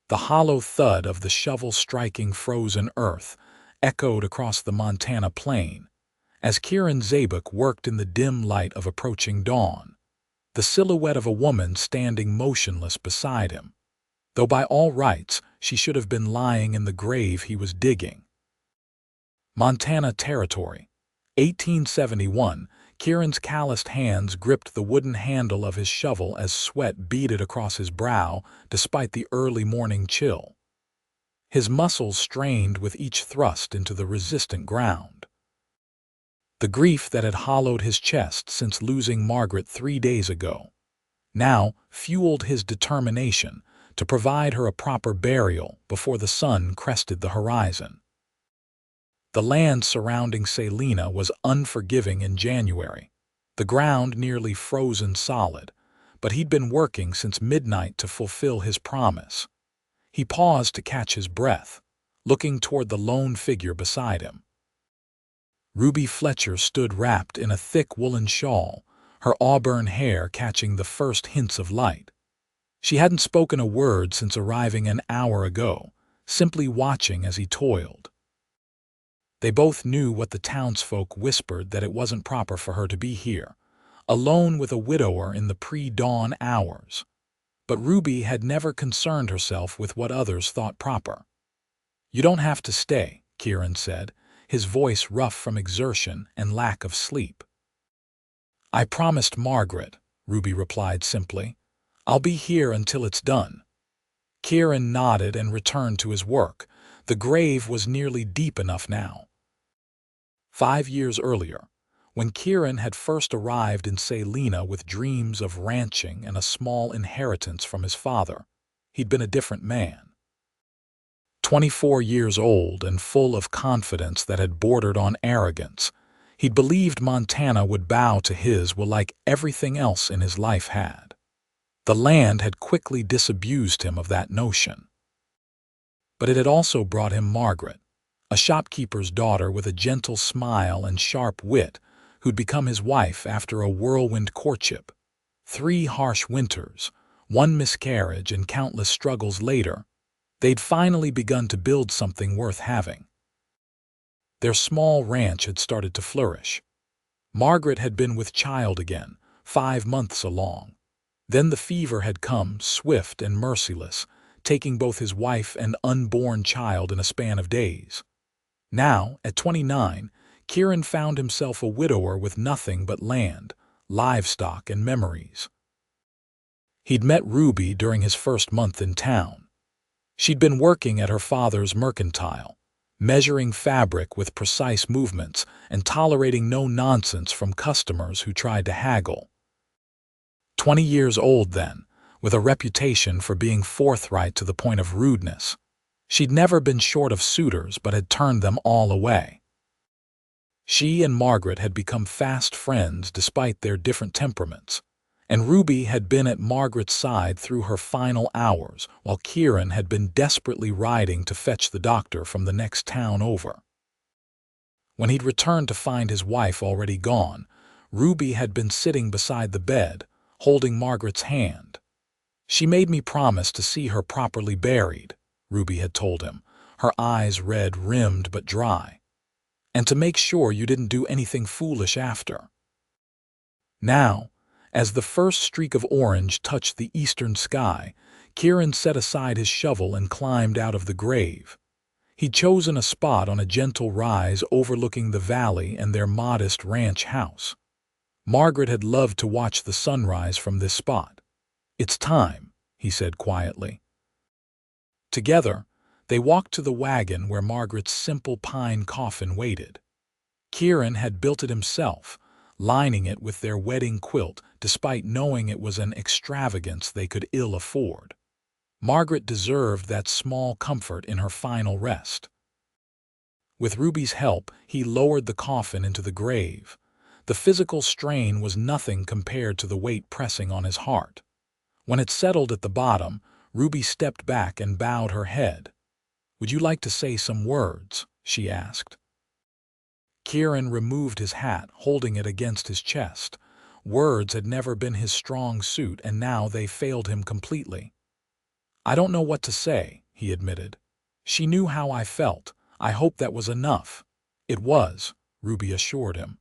The hollow thud of the shovel striking frozen earth echoed across the Montana plain as Kieran Zabek worked in the dim light of approaching dawn, the silhouette of a woman standing motionless beside him, though by all rights she should have been lying in the grave he was digging. Montana Territory, 1871. Kieran's calloused hands gripped the wooden handle of his shovel as sweat beaded across his brow despite the early morning chill. His muscles strained with each thrust into the resistant ground. The grief that had hollowed his chest since losing Margaret 3 days ago now fueled his determination to provide her a proper burial before the sun crested the horizon. The land surrounding Salina was unforgiving in January, the ground nearly frozen solid, but he'd been working since midnight to fulfill his promise. He paused to catch his breath, looking toward the lone figure beside him. Ruby Fletcher stood wrapped in a thick woolen shawl, her auburn hair catching the first hints of light. She hadn't spoken a word since arriving an hour ago, simply watching as he toiled. They both knew what the townsfolk whispered, that it wasn't proper for her to be here, alone with a widower in the pre-dawn hours. But Ruby had never concerned herself with what others thought proper. "You don't have to stay," Kieran said, his voice rough from exertion and lack of sleep. "I promised Margaret," Ruby replied simply. "I'll be here until it's done." Kieran nodded and returned to his work. The grave was nearly deep enough now. 5 years earlier, when Kieran had first arrived in Salina with dreams of ranching and a small inheritance from his father, he'd been a different man. 24 years old and full of confidence that had bordered on arrogance, he'd believed Montana would bow to his will like everything else in his life had. The land had quickly disabused him of that notion. But it had also brought him Margaret, a shopkeeper's daughter with a gentle smile and sharp wit, who'd become his wife after a whirlwind courtship. 3 harsh winters, 1 miscarriage, and countless struggles later, they'd finally begun to build something worth having. Their small ranch had started to flourish. Margaret had been with child again, 5 months along. Then the fever had come, swift and merciless, taking both his wife and unborn child in a span of days. Now, at 29, Kieran found himself a widower with nothing but land, livestock, and memories. He'd met Ruby during his first month in town. She'd been working at her father's mercantile, measuring fabric with precise movements and tolerating no nonsense from customers who tried to haggle. 20 years old then, with a reputation for being forthright to the point of rudeness. She'd never been short of suitors but had turned them all away. She and Margaret had become fast friends despite their different temperaments, and Ruby had been at Margaret's side through her final hours while Kieran had been desperately riding to fetch the doctor from the next town over. When he'd returned to find his wife already gone, Ruby had been sitting beside the bed, holding Margaret's hand. "She made me promise to see her properly buried," Ruby had told him, her eyes red-rimmed but dry, "and to make sure you didn't do anything foolish after." Now, as the first streak of orange touched the eastern sky, Kieran set aside his shovel and climbed out of the grave. He'd chosen a spot on a gentle rise overlooking the valley and their modest ranch house. Margaret had loved to watch the sunrise from this spot. "It's time," he said quietly. Together, they walked to the wagon where Margaret's simple pine coffin waited. Kieran had built it himself, lining it with their wedding quilt despite knowing it was an extravagance they could ill afford. Margaret deserved that small comfort in her final rest. With Ruby's help, he lowered the coffin into the grave. The physical strain was nothing compared to the weight pressing on his heart. When it settled at the bottom, Ruby stepped back and bowed her head. "Would you like to say some words?" she asked. Kieran removed his hat, holding it against his chest. Words had never been his strong suit, and now they failed him completely. I don't know what to say, he admitted. She knew how I felt. I hope that was enough. It was, Ruby assured him.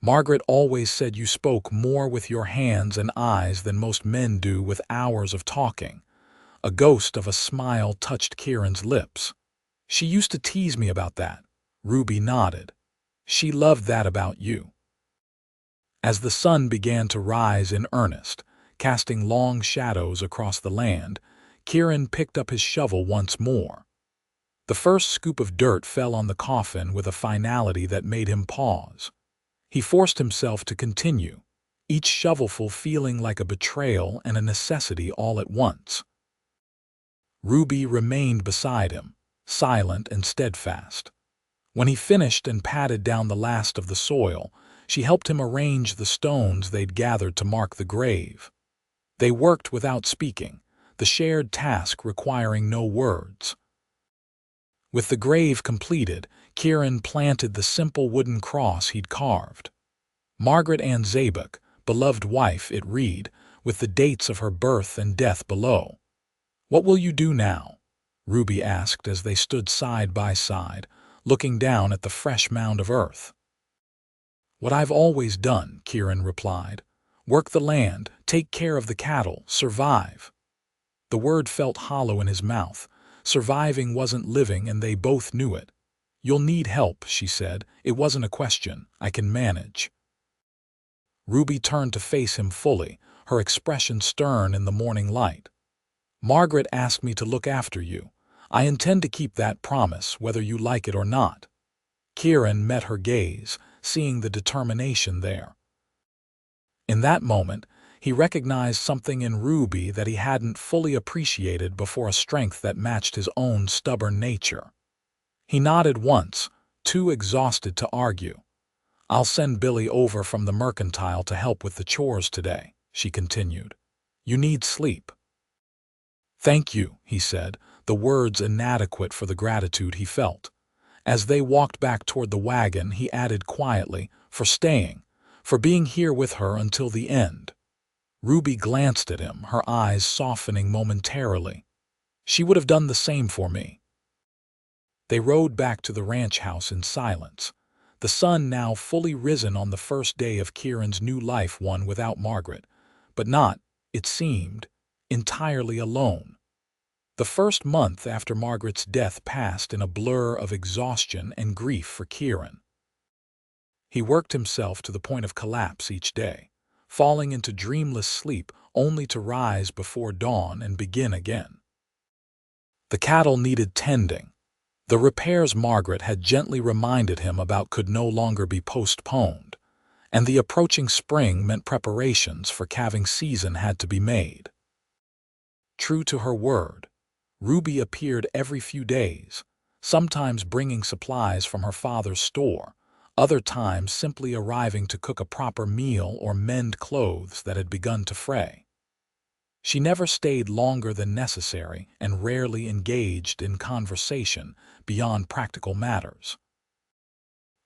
Margaret always said you spoke more with your hands and eyes than most men do with hours of talking. A ghost of a smile touched Kieran's lips. She used to tease me about that. Ruby nodded. She loved that about you. As the sun began to rise in earnest, casting long shadows across the land, Kieran picked up his shovel once more. The first scoop of dirt fell on the coffin with a finality that made him pause. He forced himself to continue, each shovelful feeling like a betrayal and a necessity all at once. Ruby remained beside him, silent and steadfast. When he finished and patted down the last of the soil, she helped him arrange the stones they'd gathered to mark the grave. They worked without speaking, the shared task requiring no words. With the grave completed, Kieran planted the simple wooden cross he'd carved. Margaret Ann Zabek, beloved wife, it read, with the dates of her birth and death below. What will you do now? Ruby asked as they stood side by side, looking down at the fresh mound of earth. What I've always done, Kieran replied. Work the land, take care of the cattle, survive. The word felt hollow in his mouth. Surviving wasn't living, and they both knew it. You'll need help, she said. It wasn't a question. I can manage. Ruby turned to face him fully, her expression stern in the morning light. Margaret asked me to look after you. I intend to keep that promise, whether you like it or not. Kieran met her gaze, seeing the determination there. In that moment, he recognized something in Ruby that he hadn't fully appreciated before, a strength that matched his own stubborn nature. He nodded once, too exhausted to argue. I'll send Billy over from the mercantile to help with the chores today, she continued. You need sleep. Thank you, he said, the words inadequate for the gratitude he felt. As they walked back toward the wagon, he added quietly, for staying, for being here with her until the end. Ruby glanced at him, her eyes softening momentarily. She would have done the same for me. They rode back to the ranch house in silence, the sun now fully risen on the first day of Kieran's new life, one without Margaret, but not, it seemed, entirely alone. The first month after Margaret's death passed in a blur of exhaustion and grief for Kieran. He worked himself to the point of collapse each day, falling into dreamless sleep only to rise before dawn and begin again. The cattle needed tending. The repairs Margaret had gently reminded him about could no longer be postponed, and the approaching spring meant preparations for calving season had to be made. True to her word, Ruby appeared every few days, sometimes bringing supplies from her father's store, other times simply arriving to cook a proper meal or mend clothes that had begun to fray. She never stayed longer than necessary and rarely engaged in conversation beyond practical matters.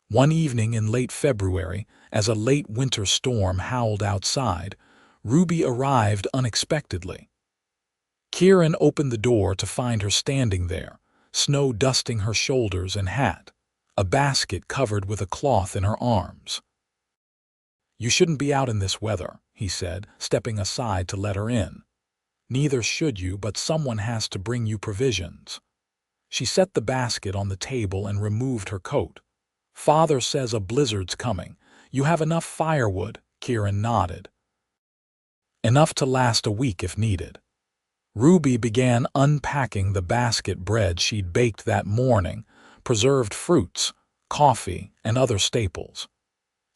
One evening in late February, as a late winter storm howled outside, Ruby arrived unexpectedly. Kieran opened the door to find her standing there, snow dusting her shoulders and hat, a basket covered with a cloth in her arms. You shouldn't be out in this weather, he said, stepping aside to let her in. Neither should you, but someone has to bring you provisions. She set the basket on the table and removed her coat. Father says a blizzard's coming. You have enough firewood, Kieran nodded. Enough to last a week if needed. Ruby began unpacking the basket bread she'd baked that morning, preserved fruits, coffee, and other staples.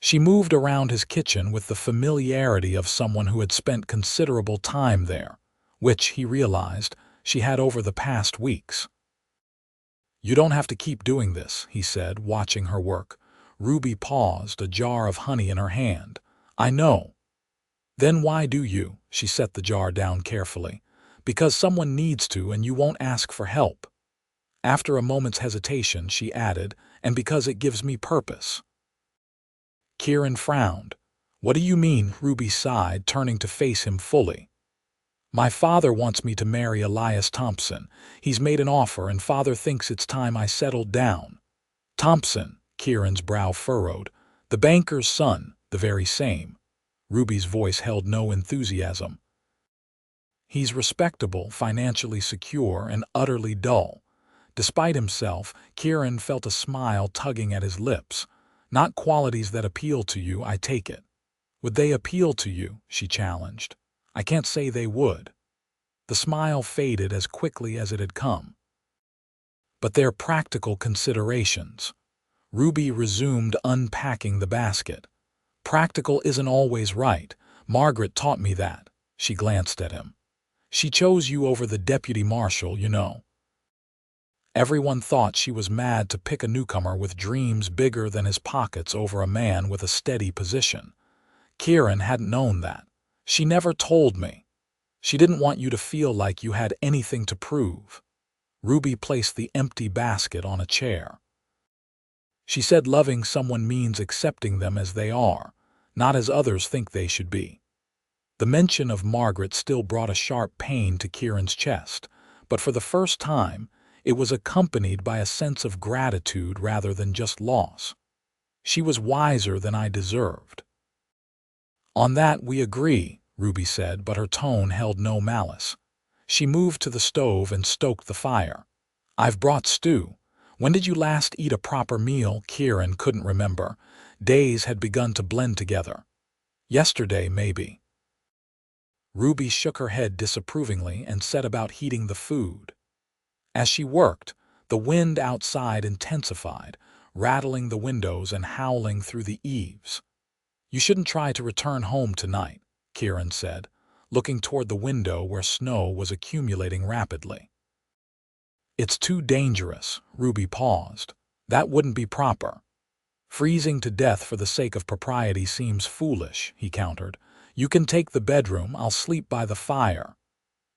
She moved around his kitchen with the familiarity of someone who had spent considerable time there, which, he realized, she had over the past weeks. You don't have to keep doing this, he said, watching her work. Ruby paused, a jar of honey in her hand. I know. Then why do you? She set the jar down carefully. Because someone needs to and you won't ask for help. After a moment's hesitation, she added, and because it gives me purpose. Kieran frowned. What do you mean? Ruby sighed, turning to face him fully. My father wants me to marry Elias Thompson. He's made an offer and father thinks it's time I settled down. Thompson, Kieran's brow furrowed. The banker's son, the very same. Ruby's voice held no enthusiasm. He's respectable, financially secure, and utterly dull. Despite himself, Kieran felt a smile tugging at his lips. Not qualities that appeal to you, I take it. Would they appeal to you? She challenged. I can't say they would. The smile faded as quickly as it had come. But they're practical considerations. Ruby resumed unpacking the basket. Practical isn't always right. Margaret taught me that. She glanced at him. She chose you over the deputy marshal, you know. Everyone thought she was mad to pick a newcomer with dreams bigger than his pockets over a man with a steady position. Kieran hadn't known that. She never told me. She didn't want you to feel like you had anything to prove. Ruby placed the empty basket on a chair. She said loving someone means accepting them as they are, not as others think they should be. The mention of Margaret still brought a sharp pain to Kieran's chest, but for the first time, it was accompanied by a sense of gratitude rather than just loss. She was wiser than I deserved. On that we agree, Ruby said, but her tone held no malice. She moved to the stove and stoked the fire. I've brought stew. When did you last eat a proper meal? Kieran couldn't remember. Days had begun to blend together. Yesterday, maybe. Ruby shook her head disapprovingly and set about heating the food. As she worked, the wind outside intensified, rattling the windows and howling through the eaves. You shouldn't try to return home tonight, Kieran said, looking toward the window where snow was accumulating rapidly. It's too dangerous, Ruby paused. That wouldn't be proper. Freezing to death for the sake of propriety seems foolish, he countered. You can take the bedroom, I'll sleep by the fire.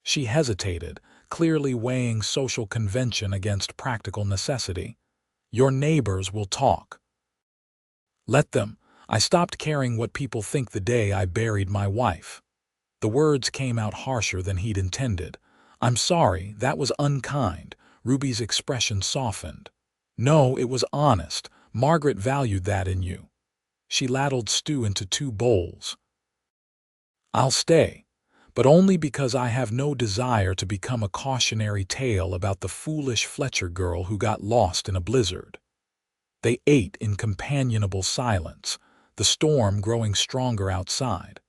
She hesitated, clearly weighing social convention against practical necessity. Your neighbors will talk. Let them. I stopped caring what people think the day I buried my wife. The words came out harsher than he'd intended. I'm sorry, that was unkind. Ruby's expression softened. No, it was honest. Margaret valued that in you. She ladled stew into 2 bowls. I'll stay, but only because I have no desire to become a cautionary tale about the foolish Fletcher girl who got lost in a blizzard. They ate in companionable silence, the storm growing stronger outside.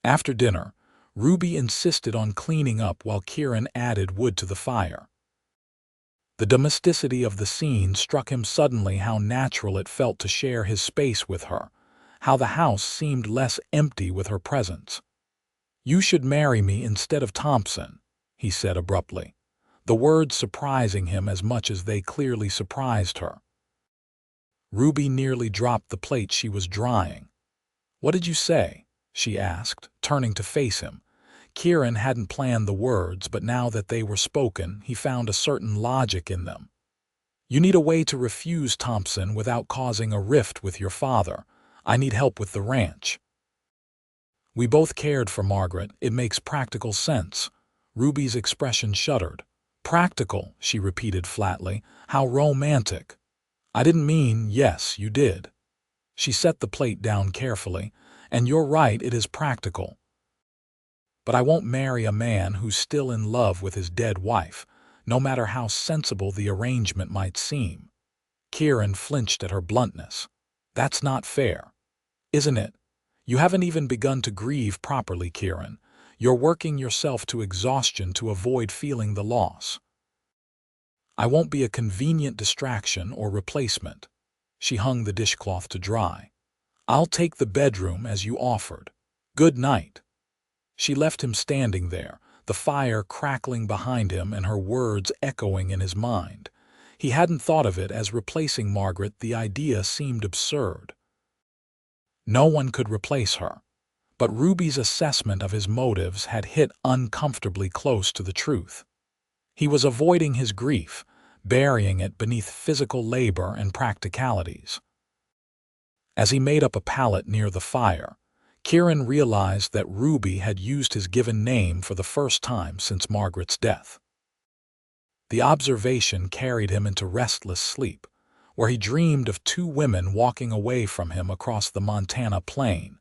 After dinner, Ruby insisted on cleaning up while Kieran added wood to the fire. The domesticity of the scene struck him suddenly how natural it felt to share his space with her, how the house seemed less empty with her presence. You should marry me instead of Thompson, he said abruptly, the words surprising him as much as they clearly surprised her. Ruby nearly dropped the plate she was drying. What did you say? She asked, turning to face him. Kieran hadn't planned the words, but now that they were spoken, he found a certain logic in them. You need a way to refuse Thompson without causing a rift with your father. I need help with the ranch. We both cared for Margaret. It makes practical sense. Ruby's expression shuddered. Practical, she repeated flatly. How romantic. I didn't mean, yes, you did. She set the plate down carefully. And you're right, it is practical. But I won't marry a man who's still in love with his dead wife, no matter how sensible the arrangement might seem. Kieran flinched at her bluntness. That's not fair. Isn't it? You haven't even begun to grieve properly, Kieran. You're working yourself to exhaustion to avoid feeling the loss. I won't be a convenient distraction or replacement. She hung the dishcloth to dry. I'll take the bedroom as you offered. Good night. She left him standing there, the fire crackling behind him and her words echoing in his mind. He hadn't thought of it as replacing Margaret. The idea seemed absurd. No one could replace her. But Ruby's assessment of his motives had hit uncomfortably close to the truth. He was avoiding his grief, burying it beneath physical labor and practicalities. As he made up a pallet near the fire, Kieran realized that Ruby had used his given name for the first time since Margaret's death. The observation carried him into restless sleep, where he dreamed of two women walking away from him across the Montana plain,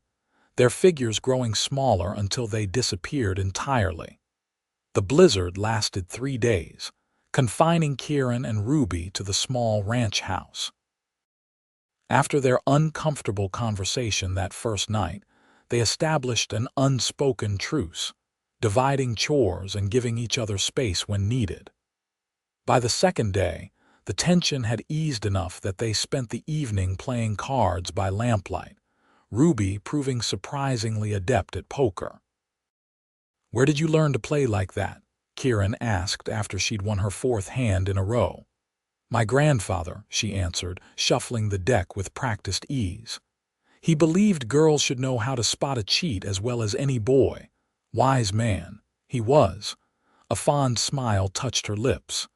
their figures growing smaller until they disappeared entirely. The blizzard lasted 3 days, confining Kieran and Ruby to the small ranch house. After their uncomfortable conversation that first night, they established an unspoken truce, dividing chores and giving each other space when needed. By the second day, the tension had eased enough that they spent the evening playing cards by lamplight, Ruby proving surprisingly adept at poker. "Where did you learn to play like that?" Kieran asked after she'd won her 4th hand in a row. "My grandfather," she answered, shuffling the deck with practiced ease. "He believed girls should know how to spot a cheat as well as any boy. Wise man, he was." A fond smile touched her lips.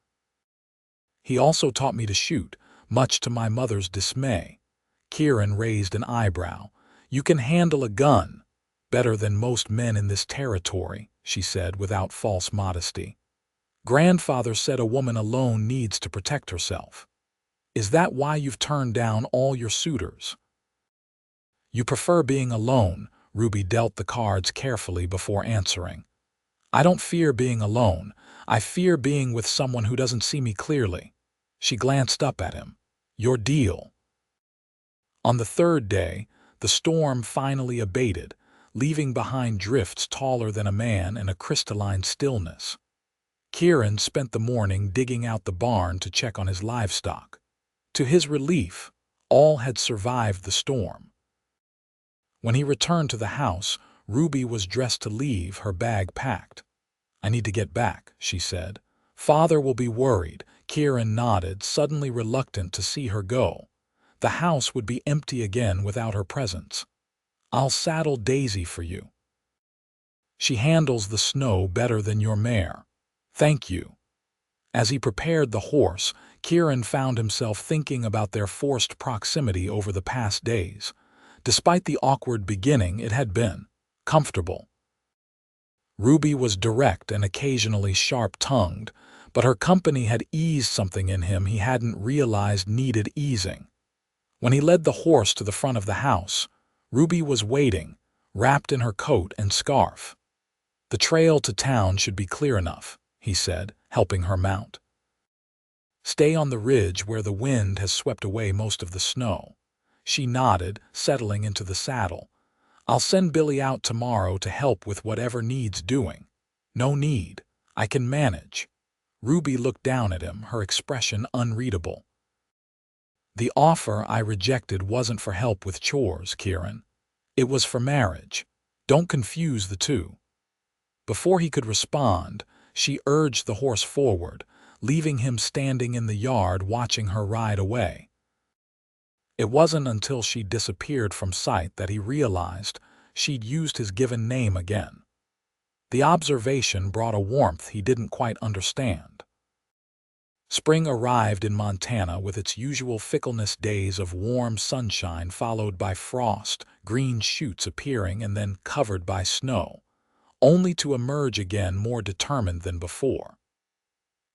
"He also taught me to shoot, much to my mother's dismay." Kieran raised an eyebrow. "You can handle a gun better than most men in this territory," she said without false modesty. "Grandfather said a woman alone needs to protect herself. Is that why you've turned down all your suitors?" "You prefer being alone," Ruby dealt the cards carefully before answering. "I don't fear being alone. I fear being with someone who doesn't see me clearly." She glanced up at him. "Your deal." On the 3rd day, the storm finally abated, leaving behind drifts taller than a man and a crystalline stillness. Kieran spent the morning digging out the barn to check on his livestock. To his relief, all had survived the storm. When he returned to the house, Ruby was dressed to leave, her bag packed. "I need to get back," she said. "Father will be worried." Kieran nodded, suddenly reluctant to see her go. The house would be empty again without her presence. "I'll saddle Daisy for you. She handles the snow better than your mare." "Thank you." As he prepared the horse, Kieran found himself thinking about their forced proximity over the past days. Despite the awkward beginning, it had been comfortable. Ruby was direct and occasionally sharp-tongued, but her company had eased something in him he hadn't realized needed easing. When he led the horse to the front of the house, Ruby was waiting, wrapped in her coat and scarf. "The trail to town should be clear enough," he said, helping her mount. "Stay on the ridge where the wind has swept away most of the snow." She nodded, settling into the saddle. "I'll send Billy out tomorrow to help with whatever needs doing." "No need. I can manage." Ruby looked down at him, her expression unreadable. "The offer I rejected wasn't for help with chores, Kieran. It was for marriage. Don't confuse the two." Before he could respond, she urged the horse forward, leaving him standing in the yard watching her ride away. It wasn't until she disappeared from sight that he realized she'd used his given name again. The observation brought a warmth he didn't quite understand. Spring arrived in Montana with its usual fickleness, days of warm sunshine followed by frost, green shoots appearing and then covered by snow, only to emerge again more determined than before.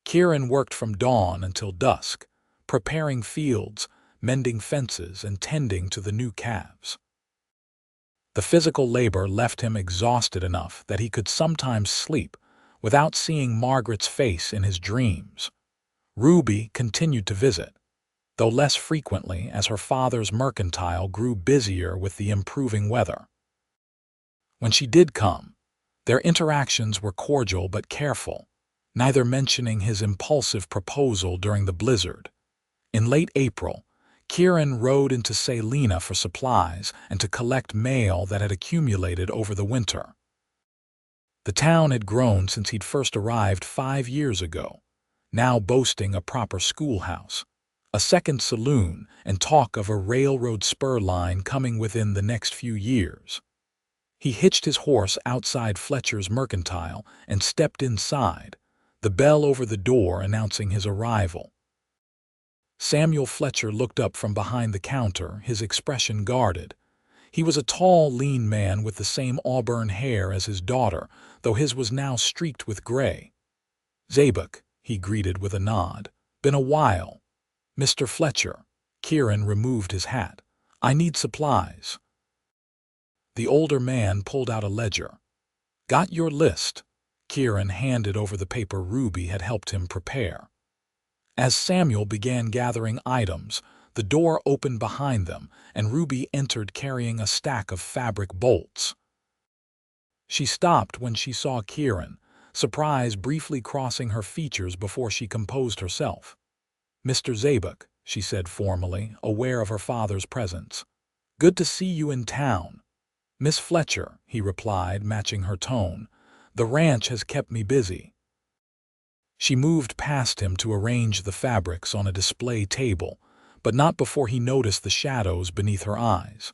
Kieran worked from dawn until dusk, preparing fields, mending fences, and tending to the new calves. The physical labor left him exhausted enough that he could sometimes sleep without seeing Margaret's face in his dreams. Ruby continued to visit, though less frequently as her father's mercantile grew busier with the improving weather. When she did come, their interactions were cordial but careful, neither mentioning his impulsive proposal during the blizzard. In late April, Kieran rode into Salina for supplies and to collect mail that had accumulated over the winter. The town had grown since he'd first arrived 5 years ago, now boasting a proper schoolhouse, a second saloon, and talk of a railroad spur line coming within the next few years. He hitched his horse outside Fletcher's mercantile and stepped inside, the bell over the door announcing his arrival. Samuel Fletcher looked up from behind the counter, his expression guarded. He was a tall, lean man with the same auburn hair as his daughter, though his was now streaked with gray. "Zabek," he greeted with a nod. "Been a while." "Mr. Fletcher." Kieran removed his hat. "I need supplies." The older man pulled out a ledger. "Got your list." Kieran handed over the paper Ruby had helped him prepare. As Samuel began gathering items, the door opened behind them, and Ruby entered carrying a stack of fabric bolts. She stopped when she saw Kieran, surprise briefly crossing her features before she composed herself. "Mr. Zabek," she said formally, aware of her father's presence. "Good to see you in town." "Miss Fletcher," he replied, matching her tone. "The ranch has kept me busy." She moved past him to arrange the fabrics on a display table, but not before he noticed the shadows beneath her eyes.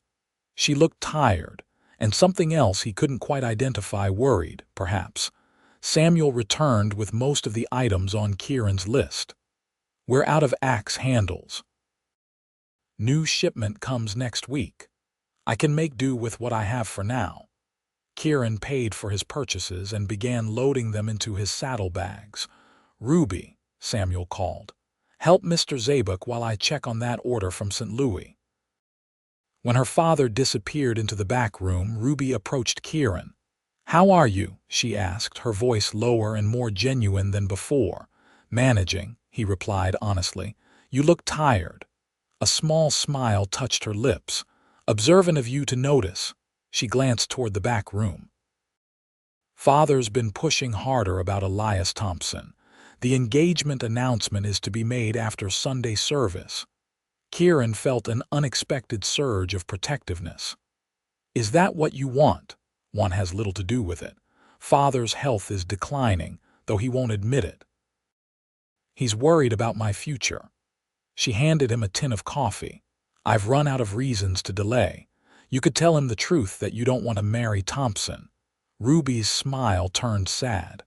She looked tired, and something else he couldn't quite identify worried, perhaps. Samuel returned with most of the items on Kieran's list. "We're out of axe handles. New shipment comes next week. I can make do with what I have for now." Kieran paid for his purchases and began loading them into his saddlebags. "Ruby," Samuel called, "help Mr. Zabek while I check on that order from St. Louis." When her father disappeared into the back room, Ruby approached Kieran. "How are you?" she asked, her voice lower and more genuine than before. "Managing," he replied honestly. "You look tired." A small smile touched her lips. "Observant of you to notice." She glanced toward the back room. "Father's been pushing harder about Elias Thompson. The engagement announcement is to be made after Sunday service." Kieran felt an unexpected surge of protectiveness. "Is that what you want?" "One has little to do with it. Father's health is declining, though he won't admit it. He's worried about my future." She handed him a tin of coffee. "I've run out of reasons to delay. You could tell him the truth that you don't want to marry Thompson." Ruby's smile turned sad.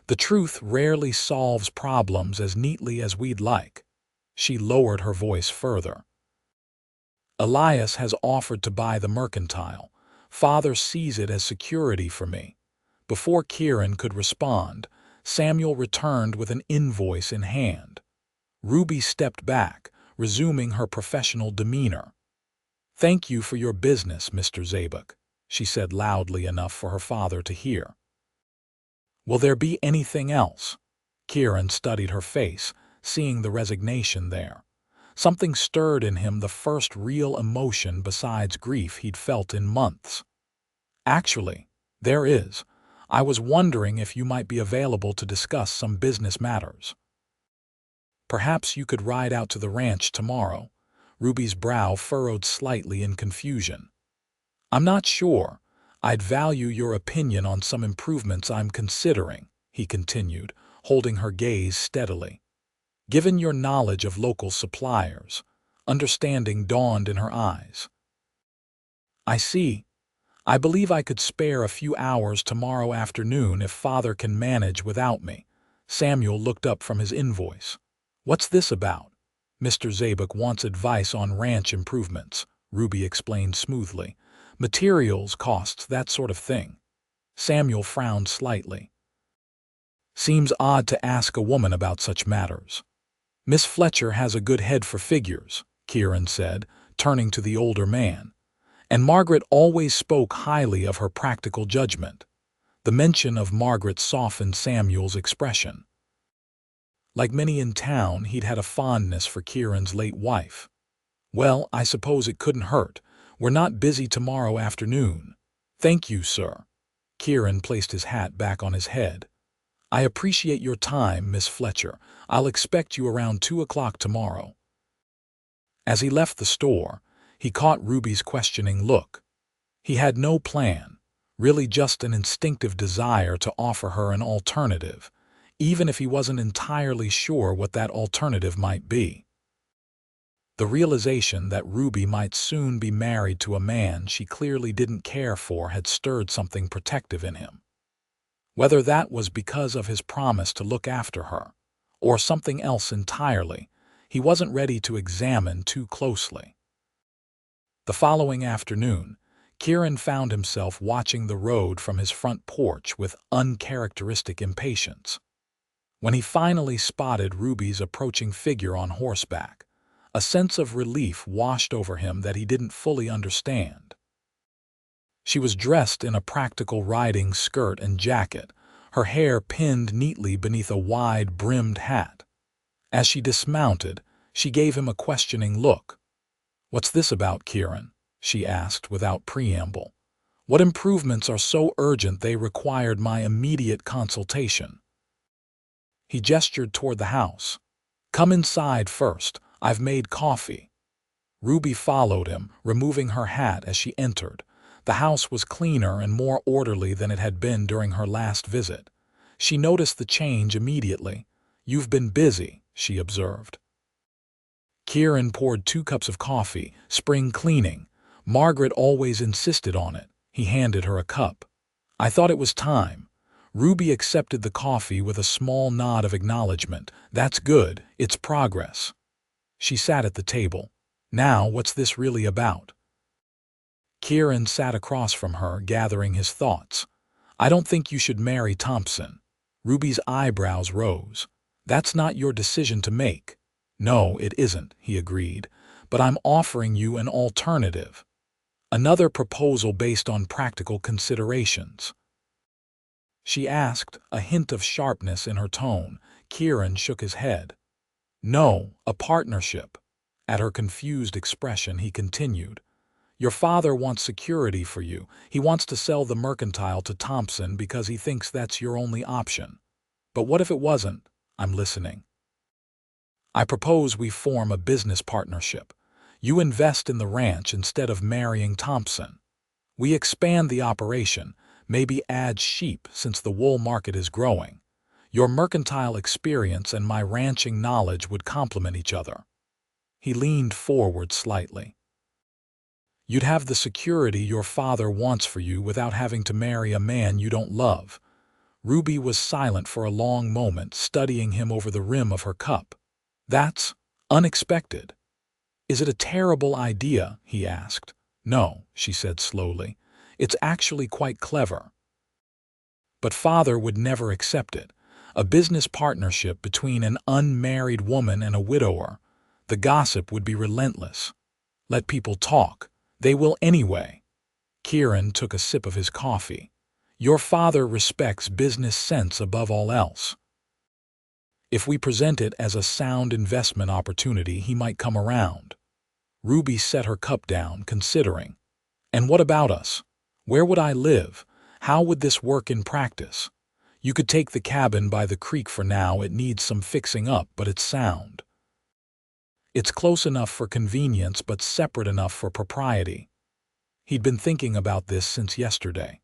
"The truth rarely solves problems as neatly as we'd like." She lowered her voice further. "Elias has offered to buy the mercantile. Father sees it as security for me." Before Kieran could respond, Samuel returned with an invoice in hand. Ruby stepped back, resuming her professional demeanor. "Thank you for your business, Mr. Zabek," she said loudly enough for her father to hear. "Will there be anything else?" Kieran studied her face, seeing the resignation there. Something stirred in him, the first real emotion besides grief he'd felt in months. "Actually, there is. I was wondering if you might be available to discuss some business matters. Perhaps you could ride out to the ranch tomorrow." Ruby's brow furrowed slightly in confusion. "I'm not sure. I'd value your opinion on some improvements I'm considering," he continued, holding her gaze steadily. "Given your knowledge of local suppliers." Understanding dawned in her eyes. "I see. I believe I could spare a few hours tomorrow afternoon if Father can manage without me." Samuel looked up from his invoice. "What's this about?" "Mr. Zabek wants advice on ranch improvements," Ruby explained smoothly. "Materials, costs, that sort of thing." Samuel frowned slightly. "Seems odd to ask a woman about such matters." "Miss Fletcher has a good head for figures," Kieran said, turning to the older man. "And Margaret always spoke highly of her practical judgment." The mention of Margaret softened Samuel's expression. Like many in town, he'd had a fondness for Kieran's late wife. "Well, I suppose it couldn't hurt. We're not busy tomorrow afternoon." "Thank you, sir." Kieran placed his hat back on his head. "I appreciate your time, Miss Fletcher. I'll expect you around 2 o'clock tomorrow." As he left the store, he caught Ruby's questioning look. He had no plan, really just an instinctive desire to offer her an alternative, even if he wasn't entirely sure what that alternative might be. The realization that Ruby might soon be married to a man she clearly didn't care for had stirred something protective in him. Whether that was because of his promise to look after her, or something else entirely, he wasn't ready to examine too closely. The following afternoon, Kieran found himself watching the road from his front porch with uncharacteristic impatience. When he finally spotted Ruby's approaching figure on horseback, a sense of relief washed over him that he didn't fully understand. She was dressed in a practical riding skirt and jacket, her hair pinned neatly beneath a wide-brimmed hat. As she dismounted, she gave him a questioning look. "What's this about, Kieran?" she asked without preamble. "What improvements are so urgent they required my immediate consultation?" He gestured toward the house. "Come inside first. I've made coffee." Ruby followed him, removing her hat as she entered. The house was cleaner and more orderly than it had been during her last visit. She noticed the change immediately. "You've been busy," she observed. Kieran poured 2 cups of coffee, spring cleaning. Margaret always insisted on it. He handed her a cup. "I thought it was time." Ruby accepted the coffee with a small nod of acknowledgement. "That's good. It's progress." She sat at the table. "Now, what's this really about?" Kieran sat across from her, gathering his thoughts. "I don't think you should marry Thompson." Ruby's eyebrows rose. "That's not your decision to make." "No, it isn't," he agreed. "But I'm offering you an alternative. Another proposal based on practical considerations." She asked, a hint of sharpness in her tone. Kieran shook his head. "No, a partnership." At her confused expression, he continued. "Your father wants security for you. He wants to sell the mercantile to Thompson because he thinks that's your only option. But what if it wasn't?" "I'm listening." "I propose we form a business partnership. You invest in the ranch instead of marrying Thompson. We expand the operation, maybe add sheep since the wool market is growing. Your mercantile experience and my ranching knowledge would complement each other." He leaned forward slightly. "You'd have the security your father wants for you without having to marry a man you don't love." Ruby was silent for a long moment, studying him over the rim of her cup. "That's unexpected." "Is it a terrible idea?" he asked. "No," she said slowly. "It's actually quite clever." "But father would never accept it. A business partnership between an unmarried woman and a widower. The gossip would be relentless." "Let people talk. They will anyway." Kieran took a sip of his coffee. "Your father respects business sense above all else. If we present it as a sound investment opportunity, he might come around." Ruby set her cup down, considering. "And what about us? Where would I live? How would this work in practice? You could take the cabin by the creek for now. It needs some fixing up, but it's sound. It's close enough for convenience, but separate enough for propriety." He'd been thinking about this since yesterday.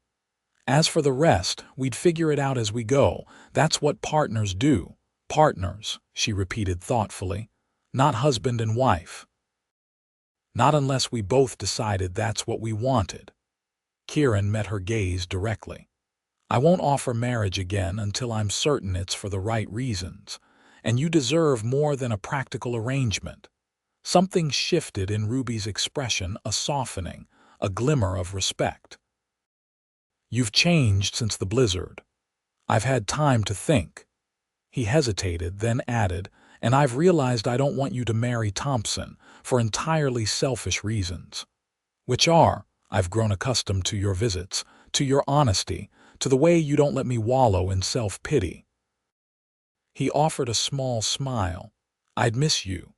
"As for the rest, we'd figure it out as we go. That's what partners do." "Partners," she repeated thoughtfully. "Not husband and wife." "Not unless we both decided that's what we wanted." Kieran met her gaze directly. "I won't offer marriage again until I'm certain it's for the right reasons. And you deserve more than a practical arrangement." Something shifted in Ruby's expression, a softening, a glimmer of respect. "You've changed since the blizzard." "I've had time to think." He hesitated, then added, "And I've realized I don't want you to marry Thompson for entirely selfish reasons." "Which are?" "I've grown accustomed to your visits, to your honesty, to the way you don't let me wallow in self-pity." He offered a small smile. "I'd miss you."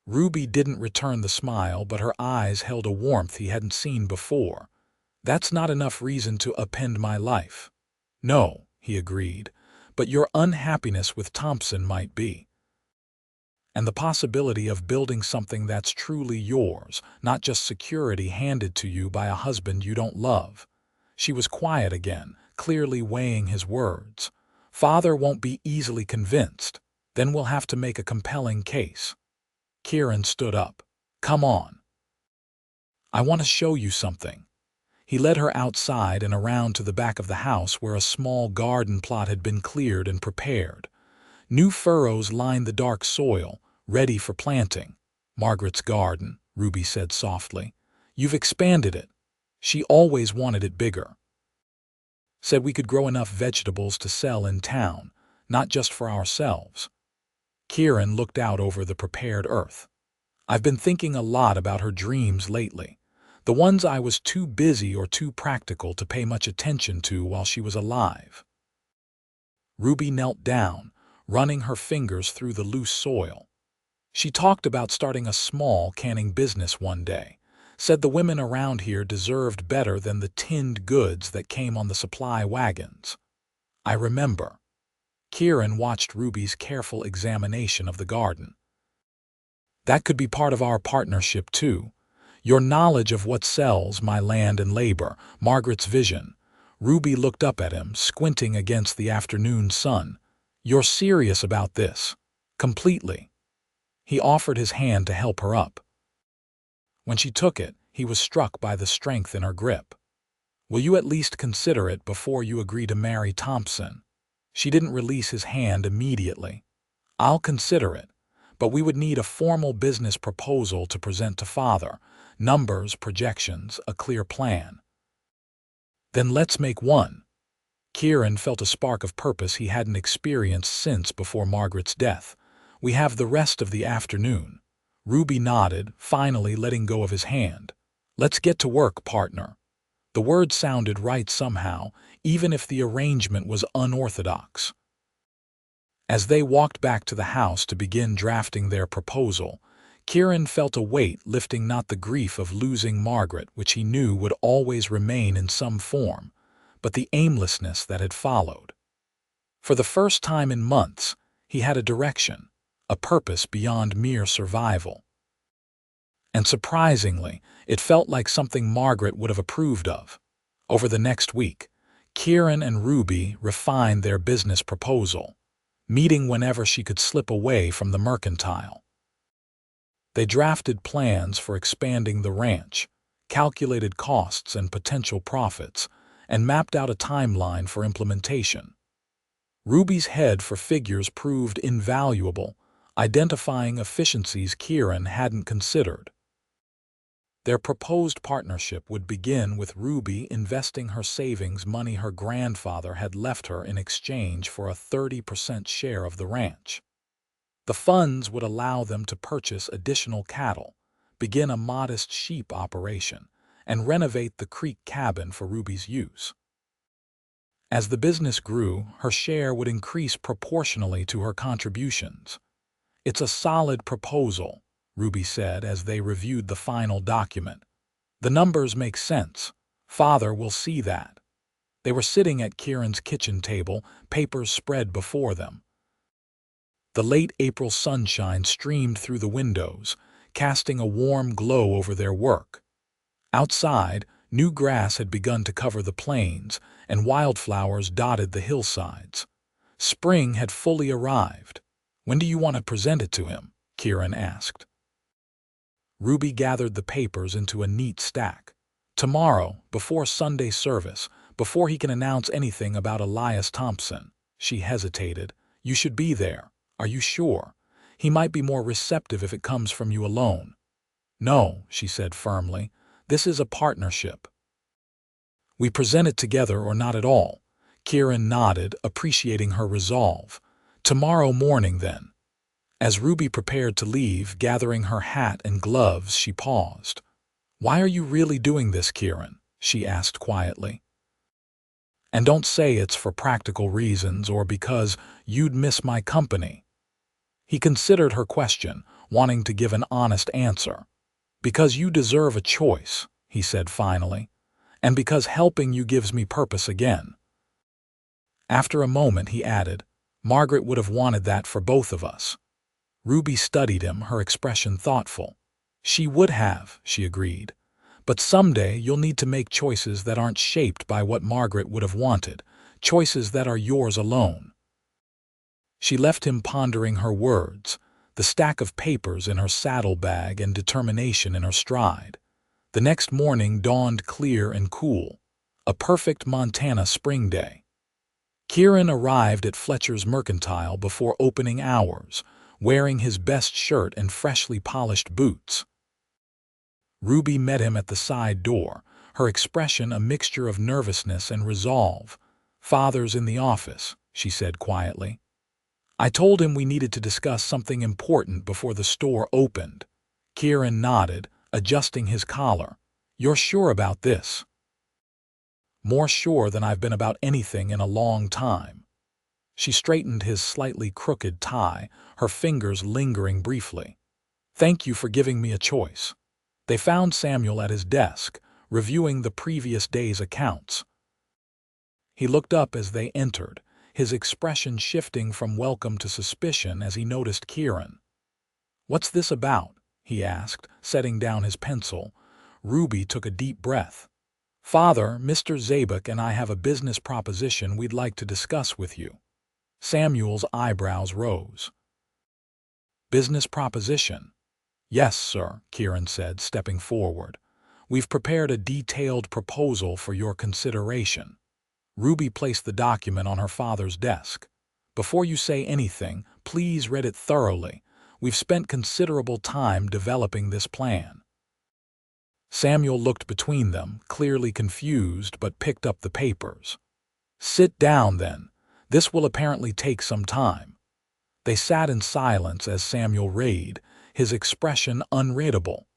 Ruby didn't return the smile, but her eyes held a warmth he hadn't seen before. "That's not enough reason to upend my life." "No," he agreed, "but your unhappiness with Thompson might be. And the possibility of building something that's truly yours, not just security handed to you by a husband you don't love." She was quiet again, clearly weighing his words. "Father won't be easily convinced. Then we'll have to make a compelling case." Kieran stood up. "Come on. I want to show you something." He led her outside and around to the back of the house where a small garden plot had been cleared and prepared. New furrows lined the dark soil, ready for planting. "Margaret's garden," Ruby said softly. "You've expanded it." She always wanted it bigger. Said we could grow enough vegetables to sell in town, not just for ourselves. Kieran looked out over the prepared earth. I've been thinking a lot about her dreams lately, the ones I was too busy or too practical to pay much attention to while she was alive. Ruby knelt down, running her fingers through the loose soil. She talked about starting a small canning business one day, said the women around here deserved better than the tinned goods that came on the supply wagons. I remember. Kieran watched Ruby's careful examination of the garden. That could be part of our partnership, too. Your knowledge of what sells, my land and labor, Margaret's vision. Ruby looked up at him, squinting against the afternoon sun. You're serious about this? Completely. He offered his hand to help her up. When she took it, he was struck by the strength in her grip. Will you at least consider it before you agree to marry Thompson? She didn't release his hand immediately. I'll consider it, but we would need a formal business proposal to present to Father. Numbers, projections, a clear plan. Then let's make one. Kieran felt a spark of purpose he hadn't experienced since before Margaret's death. We have the rest of the afternoon. Ruby nodded, finally letting go of his hand. Let's get to work, partner. The word sounded right somehow, even if the arrangement was unorthodox. As they walked back to the house to begin drafting their proposal, Kieran felt a weight lifting, not the grief of losing Margaret, which he knew would always remain in some form, but the aimlessness that had followed. For the first time in months, he had a direction, a purpose beyond mere survival. And surprisingly, it felt like something Margaret would have approved of. Over the next week, Kieran and Ruby refined their business proposal, meeting whenever she could slip away from the mercantile. They drafted plans for expanding the ranch, calculated costs and potential profits, and mapped out a timeline for implementation. Ruby's head for figures proved invaluable, identifying efficiencies Kieran hadn't considered. Their proposed partnership would begin with Ruby investing her savings money her grandfather had left her in exchange for a 30% share of the ranch. The funds would allow them to purchase additional cattle, begin a modest sheep operation, and renovate the creek cabin for Ruby's use. As the business grew, her share would increase proportionally to her contributions. It's a solid proposal, Ruby said as they reviewed the final document. The numbers make sense. Father will see that. They were sitting at Kieran's kitchen table, papers spread before them. The late April sunshine streamed through the windows, casting a warm glow over their work. Outside, new grass had begun to cover the plains, and wildflowers dotted the hillsides. Spring had fully arrived. When do you want to present it to him? Kieran asked. Ruby gathered the papers into a neat stack. Tomorrow, before Sunday service, before he can announce anything about Elias Thompson. She hesitated. You should be there. Are you sure? He might be more receptive if it comes from you alone. No, she said firmly. This is a partnership. We present it together or not at all. Kieran nodded, appreciating her resolve. Tomorrow morning, then. As Ruby prepared to leave, gathering her hat and gloves, she paused. Why are you really doing this, Kieran? She asked quietly. And don't say it's for practical reasons or because you'd miss my company. He considered her question, wanting to give an honest answer. Because you deserve a choice, he said finally, and because helping you gives me purpose again. After a moment, he added, Margaret would have wanted that for both of us. Ruby studied him, her expression thoughtful. She would have, she agreed. But someday you'll need to make choices that aren't shaped by what Margaret would have wanted, choices that are yours alone. She left him pondering her words, the stack of papers in her saddlebag and determination in her stride. The next morning dawned clear and cool, a perfect Montana spring day. Kieran arrived at Fletcher's mercantile before opening hours, wearing his best shirt and freshly polished boots. Ruby met him at the side door, her expression a mixture of nervousness and resolve. "Father's in the office," she said quietly. "I told him we needed to discuss something important before the store opened." Kieran nodded, adjusting his collar. "You're sure about this?" "More sure than I've been about anything in a long time." She straightened his slightly crooked tie, her fingers lingering briefly. "Thank you for giving me a choice." They found Samuel at his desk, reviewing the previous day's accounts. He looked up as they entered, his expression shifting from welcome to suspicion as he noticed Kieran. "What's this about?" he asked, setting down his pencil. Ruby took a deep breath. "Father, Mr. Zabek and I have a business proposition we'd like to discuss with you." Samuel's eyebrows rose. "Business proposition?" "Yes, sir," Kieran said, stepping forward. "We've prepared a detailed proposal for your consideration." Ruby placed the document on her father's desk. "Before you say anything, please read it thoroughly. We've spent considerable time developing this plan." Samuel looked between them, clearly confused, but picked up the papers. "Sit down, then. This will apparently take some time." They sat in silence as Samuel read, his expression unreadable.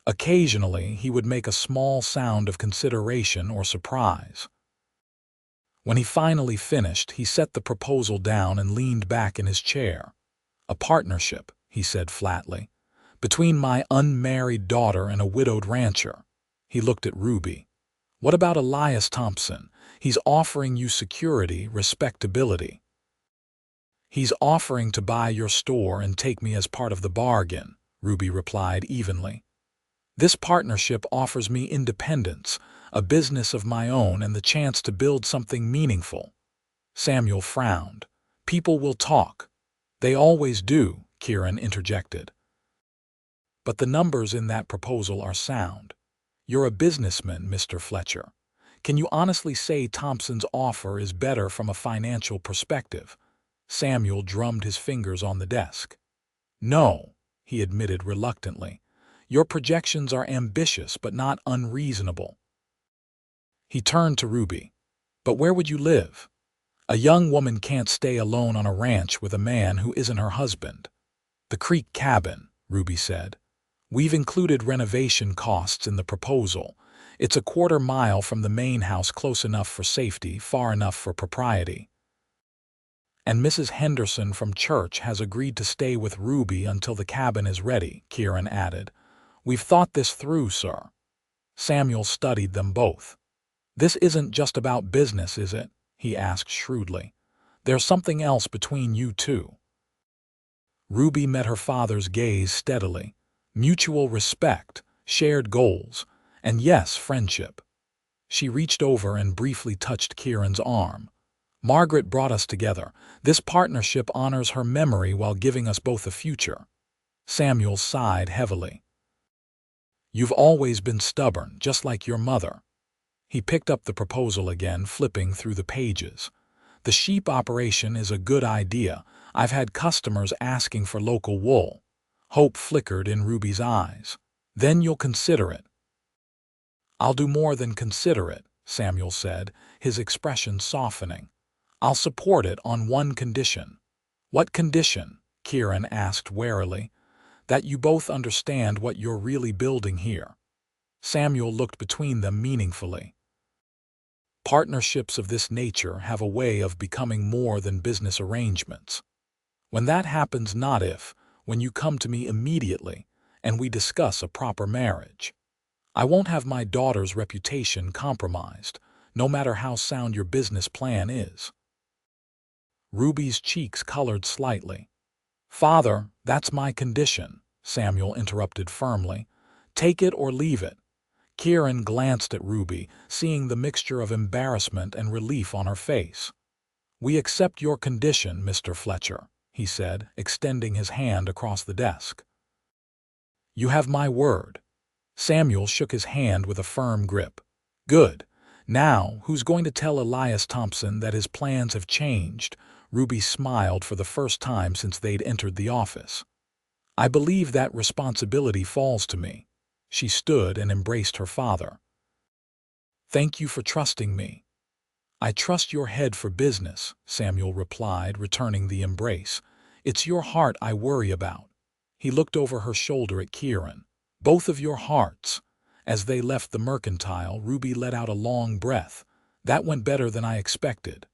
Occasionally, he would make a small sound of consideration or surprise. When he finally finished, he set the proposal down and leaned back in his chair. "A partnership," he said flatly, "between my unmarried daughter and a widowed rancher." He looked at Ruby. "What about Elias Thompson? He's offering you security, respectability." "He's offering to buy your store and take me as part of the bargain," Ruby replied evenly. "This partnership offers me independence, a business of my own, and the chance to build something meaningful." Samuel frowned. "People will talk." "They always do," Kieran interjected. "But the numbers in that proposal are sound. You're a businessman, Mr. Fletcher. Can you honestly say Thompson's offer is better from a financial perspective?" Samuel drummed his fingers on the desk. "No," he admitted reluctantly. "Your projections are ambitious but not unreasonable." He turned to Ruby. "But where would you live? A young woman can't stay alone on a ranch with a man who isn't her husband." "The creek cabin," Ruby said. "We've included renovation costs in the proposal. It's a quarter-mile from the main house, close enough for safety, far enough for propriety." "And Mrs. Henderson from church has agreed to stay with Ruby until the cabin is ready," Kieran added. "We've thought this through, sir." Samuel studied them both. "This isn't just about business, is it?" he asked shrewdly. "There's something else between you two." Ruby met her father's gaze steadily. Mutual respect, shared goals, and yes, friendship. She reached over and briefly touched Kieran's arm. "Margaret brought us together. This partnership honors her memory while giving us both a future." Samuel sighed heavily. "You've always been stubborn, just like your mother." He picked up the proposal again, flipping through the pages. "The sheep operation is a good idea. I've had customers asking for local wool." Hope flickered in Ruby's eyes. "Then you'll consider it." "I'll do more than consider it," Samuel said, his expression softening. "I'll support it on one condition." "What condition?" Kieran asked warily. "That you both understand what you're really building here." Samuel looked between them meaningfully. "Partnerships of this nature have a way of becoming more than business arrangements. When that happens, not if, when you come to me immediately and we discuss a proper marriage. I won't have my daughter's reputation compromised, no matter how sound your business plan is." Ruby's cheeks colored slightly. "Father, that's my condition," Samuel interrupted firmly. "Take it or leave it." Kieran glanced at Ruby, seeing the mixture of embarrassment and relief on her face. "We accept your condition, Mr. Fletcher," he said, extending his hand across the desk. "You have my word." Samuel shook his hand with a firm grip. "Good. Now, who's going to tell Elias Thompson that his plans have changed?" Ruby smiled for the first time since they'd entered the office. "I believe that responsibility falls to me." She stood and embraced her father. Thank you for trusting me. I trust your head for business, Samuel replied, returning the embrace. It's your heart I worry about. He looked over her shoulder at Kieran. Both of your hearts. As they left the mercantile, Ruby let out a long breath. That went better than I expected.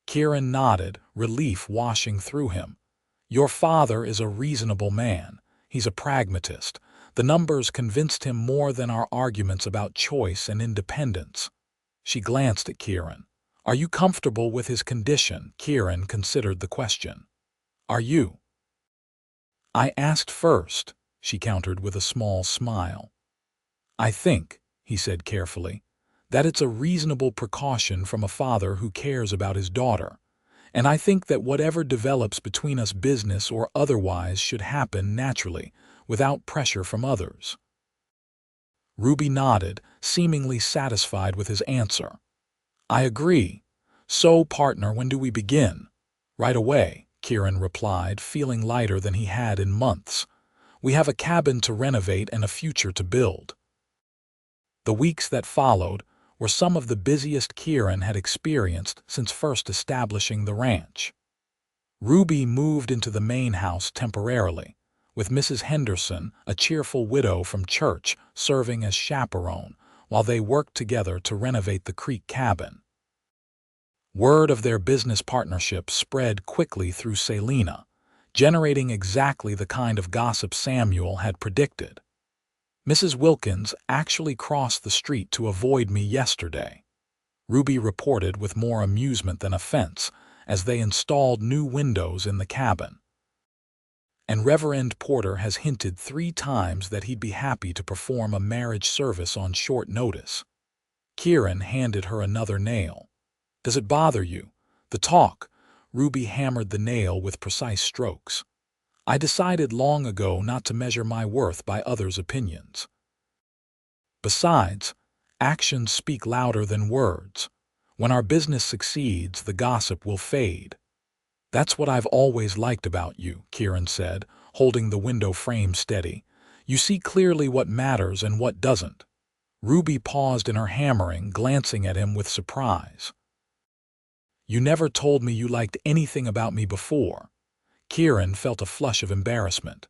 Kieran nodded, relief washing through him. Your father is a reasonable man. He's a pragmatist. The numbers convinced him more than our arguments about choice and independence. She glanced at Kieran. Are you comfortable with his condition? Kieran considered the question. Are you? I asked first, she countered with a small smile. I think, he said carefully, that it's a reasonable precaution from a father who cares about his daughter. And I think that whatever develops between us, business or otherwise, should happen naturally, without pressure from others. Ruby nodded, seemingly satisfied with his answer. I agree. So, partner, when do we begin? Right away, Kieran replied, feeling lighter than he had in months. We have a cabin to renovate and a future to build. The weeks that followed were some of the busiest Kieran had experienced since first establishing the ranch. Ruby moved into the main house temporarily, with Mrs. Henderson, a cheerful widow from church, serving as chaperone, while they worked together to renovate the creek cabin. Word of their business partnership spread quickly through Salina, generating exactly the kind of gossip Samuel had predicted. Mrs. Wilkins actually crossed the street to avoid me yesterday, Ruby reported with more amusement than offense as they installed new windows in the cabin. And Reverend Porter has hinted 3 times that he'd be happy to perform a marriage service on short notice. Kieran handed her another nail. Does it bother you? The talk. Ruby hammered the nail with precise strokes. I decided long ago not to measure my worth by others' opinions. Besides, actions speak louder than words. When our business succeeds, the gossip will fade. That's what I've always liked about you, Kieran said, holding the window frame steady. You see clearly what matters and what doesn't. Ruby paused in her hammering, glancing at him with surprise. You never told me you liked anything about me before. Kieran felt a flush of embarrassment.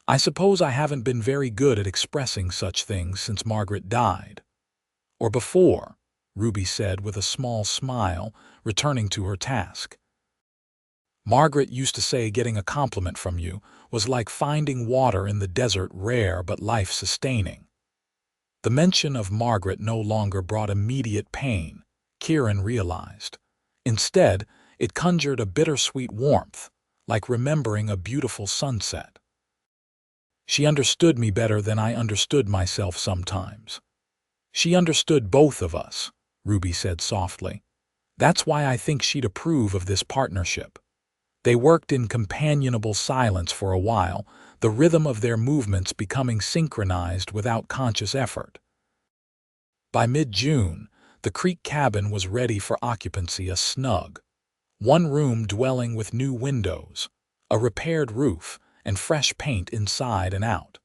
I suppose I haven't been very good at expressing such things since Margaret died. Or before, Ruby said with a small smile, returning to her task. Margaret used to say getting a compliment from you was like finding water in the desert, rare but life-sustaining. The mention of Margaret no longer brought immediate pain, Kieran realized. Instead, it conjured a bittersweet warmth, like remembering a beautiful sunset. She understood me better than I understood myself sometimes. She understood both of us, Ruby said softly. That's why I think she'd approve of this partnership. They worked in companionable silence for a while, the rhythm of their movements becoming synchronized without conscious effort. By mid-June, the creek cabin was ready for occupancy, a snug, one-room dwelling with new windows, a repaired roof, and fresh paint inside and out.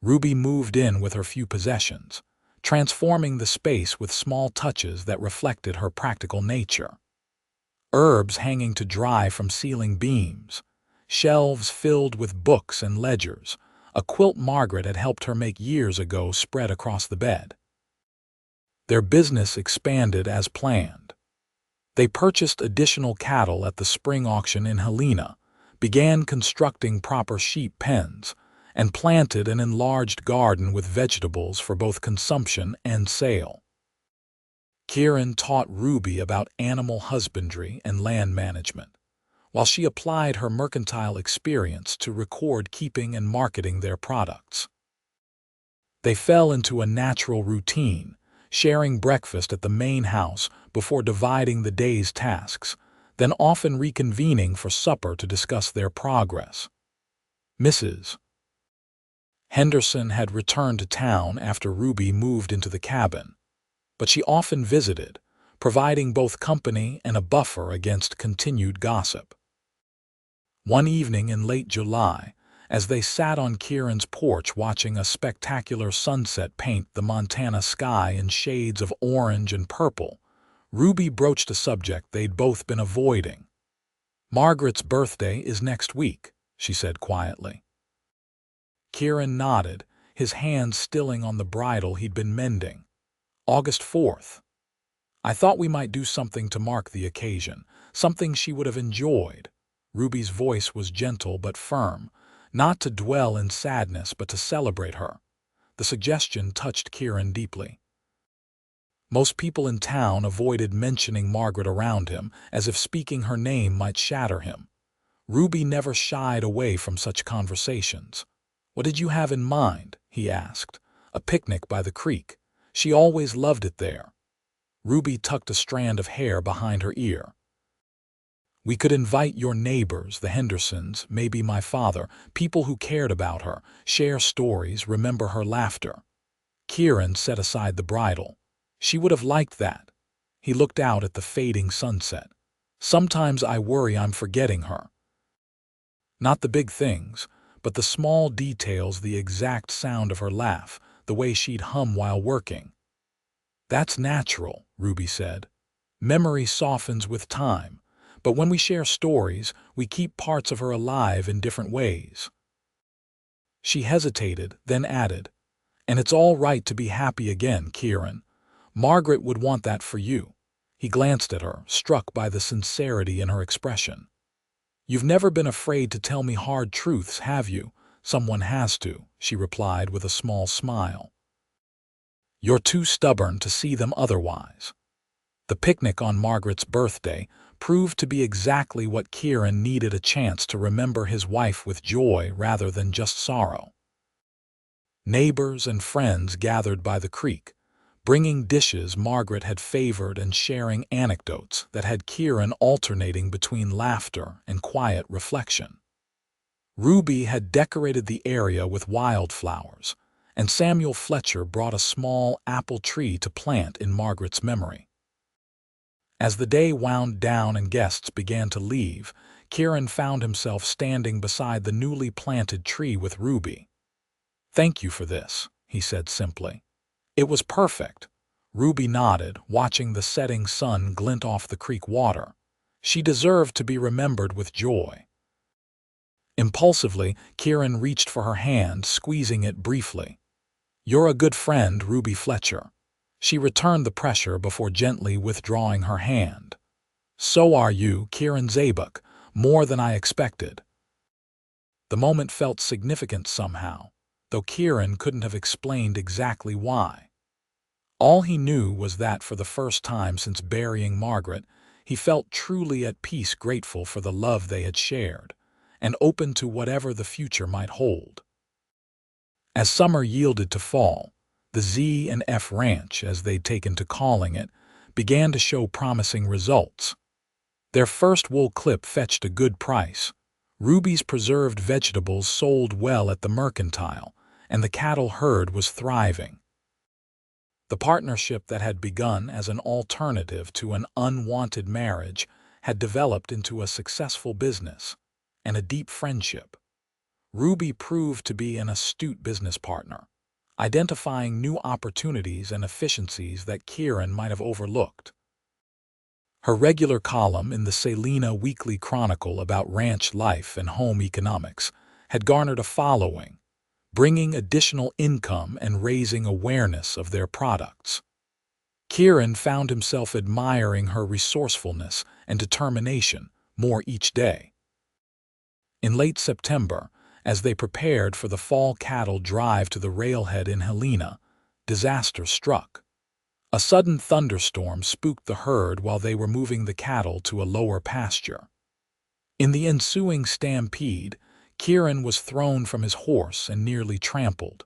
Ruby moved in with her few possessions, transforming the space with small touches that reflected her practical nature. Herbs hanging to dry from ceiling beams, shelves filled with books and ledgers, a quilt Margaret had helped her make years ago spread across the bed. Their business expanded as planned. They purchased additional cattle at the spring auction in Helena, began constructing proper sheep pens, and planted an enlarged garden with vegetables for both consumption and sale. Kieran taught Ruby about animal husbandry and land management, while she applied her mercantile experience to record keeping and marketing their products. They fell into a natural routine, sharing breakfast at the main house before dividing the day's tasks, then often reconvening for supper to discuss their progress. Mrs. Henderson had returned to town after Ruby moved into the cabin, but she often visited, providing both company and a buffer against continued gossip. One evening in late July, As they sat on Kieran's porch watching a spectacular sunset paint the Montana sky in shades of orange and purple, Ruby broached a subject they'd both been avoiding. "Margaret's birthday is next week," she said quietly. Kieran nodded, his hands stilling on the bridle he'd been mending. "August 4th. I thought we might do something to mark the occasion, something she would have enjoyed." Ruby's voice was gentle but firm, not to dwell in sadness but to celebrate her. The suggestion touched Kieran deeply. Most people in town avoided mentioning Margaret around him, as if speaking her name might shatter him. Ruby never shied away from such conversations. "What did you have in mind?" he asked. "A picnic by the creek. She always loved it there." Ruby tucked a strand of hair behind her ear. "We could invite your neighbors, the Hendersons, maybe my father, people who cared about her, share stories, remember her laughter." Kieran set aside the bridle. "She would have liked that." He looked out at the fading sunset. "Sometimes I worry I'm forgetting her. Not the big things, but the small details, the exact sound of her laugh, the way she'd hum while working." "That's natural," Ruby said. "Memory softens with time, but when we share stories, we keep parts of her alive in different ways." She hesitated, then added, "And it's all right to be happy again, Kieran. Margaret would want that for you." He glanced at her, struck by the sincerity in her expression. "You've never been afraid to tell me hard truths, have you?" "Someone has to," she replied with a small smile. "You're too stubborn to see them otherwise." The picnic on Margaret's birthday proved to be exactly what Kieran needed, a chance to remember his wife with joy rather than just sorrow. Neighbors and friends gathered by the creek, bringing dishes Margaret had favored and sharing anecdotes that had Kieran alternating between laughter and quiet reflection. Ruby had decorated the area with wildflowers, and Samuel Fletcher brought a small apple tree to plant in Margaret's memory. As the day wound down and guests began to leave, Kieran found himself standing beside the newly planted tree with Ruby. "Thank you for this," he said simply. "It was perfect." Ruby nodded, watching the setting sun glint off the creek water. She deserved to be remembered with joy. Impulsively, Kieran reached for her hand, squeezing it briefly. "You're a good friend, Ruby Fletcher." She returned the pressure before gently withdrawing her hand. "So are you, Kieran Zabek, more than I expected." The moment felt significant somehow, though Kieran couldn't have explained exactly why. All he knew was that for the first time since burying Margaret, he felt truly at peace, grateful for the love they had shared, and open to whatever the future might hold. As summer yielded to fall, the Z&F Ranch, as they'd taken to calling it, began to show promising results. Their first wool clip fetched a good price. Ruby's preserved vegetables sold well at the mercantile, and the cattle herd was thriving. The partnership that had begun as an alternative to an unwanted marriage had developed into a successful business and a deep friendship. Ruby proved to be an astute business partner, identifying new opportunities and efficiencies that Kieran might have overlooked. Her regular column in the Salina Weekly Chronicle about ranch life and home economics had garnered a following, bringing additional income and raising awareness of their products. Kieran found himself admiring her resourcefulness and determination more each day. In late September, as they prepared for the fall cattle drive to the railhead in Helena, disaster struck. A sudden thunderstorm spooked the herd while they were moving the cattle to a lower pasture. In the ensuing stampede, Kieran was thrown from his horse and nearly trampled.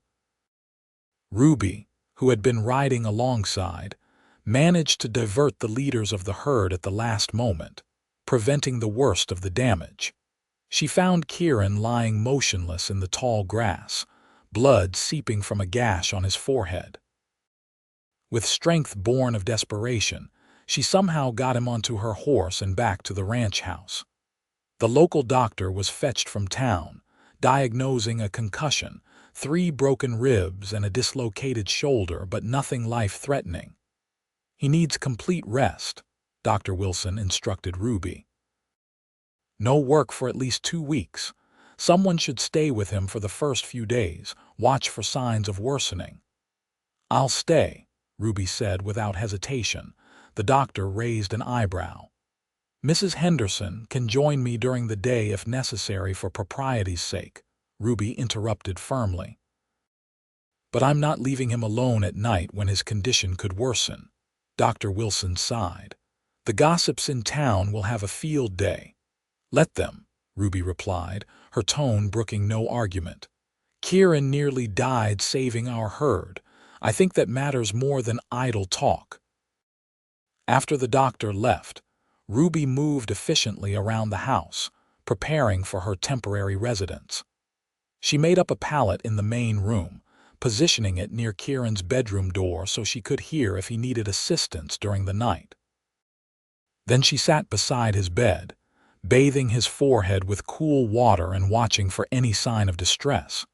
Ruby, who had been riding alongside, managed to divert the leaders of the herd at the last moment, preventing the worst of the damage. She found Kieran lying motionless in the tall grass, blood seeping from a gash on his forehead. With strength born of desperation, she somehow got him onto her horse and back to the ranch house. The local doctor was fetched from town, diagnosing a concussion, 3 broken ribs and a dislocated shoulder, but nothing life-threatening. He needs complete rest, Dr. Wilson instructed Ruby. No work for at least 2 weeks. Someone should stay with him for the first few days, watch for signs of worsening. I'll stay, Ruby said without hesitation. The doctor raised an eyebrow. Mrs. Henderson can join me during the day if necessary for propriety's sake, Ruby interrupted firmly. But I'm not leaving him alone at night when his condition could worsen. Dr. Wilson sighed. The gossips in town will have a field day. Let them, Ruby replied, her tone brooking no argument. Kieran nearly died saving our herd. I think that matters more than idle talk. After the doctor left, Ruby moved efficiently around the house, preparing for her temporary residence. She made up a pallet in the main room, positioning it near Kieran's bedroom door so she could hear if he needed assistance during the night. Then she sat beside his bed, bathing his forehead with cool water and watching for any sign of distress.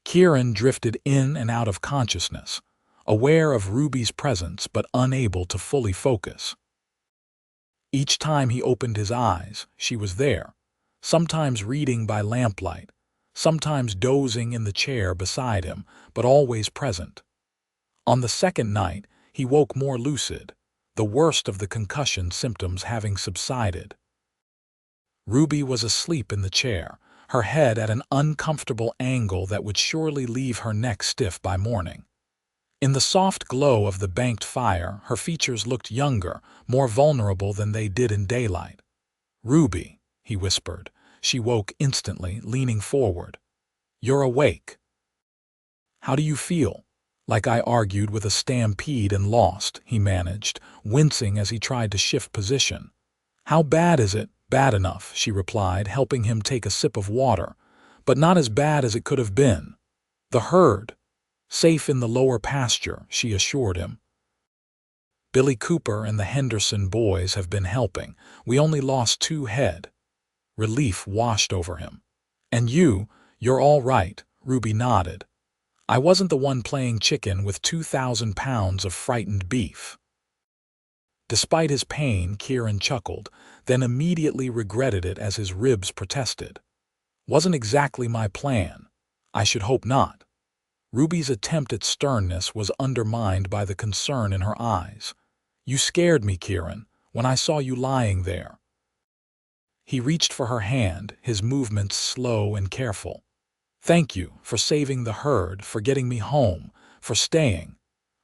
Kieran drifted in and out of consciousness, aware of Ruby's presence but unable to fully focus. Each time he opened his eyes, she was there, sometimes reading by lamplight, sometimes dozing in the chair beside him, but always present. On the second night, he woke more lucid, the worst of the concussion symptoms having subsided. Ruby was asleep in the chair, her head at an uncomfortable angle that would surely leave her neck stiff by morning. In the soft glow of the banked fire, her features looked younger, more vulnerable than they did in daylight. "Ruby," he whispered. She woke instantly, leaning forward. "You're awake." "How do you feel?" "Like I argued with a stampede and lost," he managed, wincing as he tried to shift position. "How bad is it?" "Bad enough," she replied, helping him take a sip of water, "but not as bad as it could have been." "The herd. Safe in the lower pasture," she assured him. "Billy Cooper and the Henderson boys have been helping. We only lost 2 head. Relief washed over him. "And you're all right," Ruby nodded. "I wasn't the one playing chicken with 2,000 pounds of frightened beef." Despite his pain, Kieran chuckled, then immediately regretted it as his ribs protested. "Wasn't exactly my plan. I should hope not." Ruby's attempt at sternness was undermined by the concern in her eyes. "You scared me, Kieran, when I saw you lying there." He reached for her hand, his movements slow and careful. "Thank you for saving the herd, for getting me home, for staying."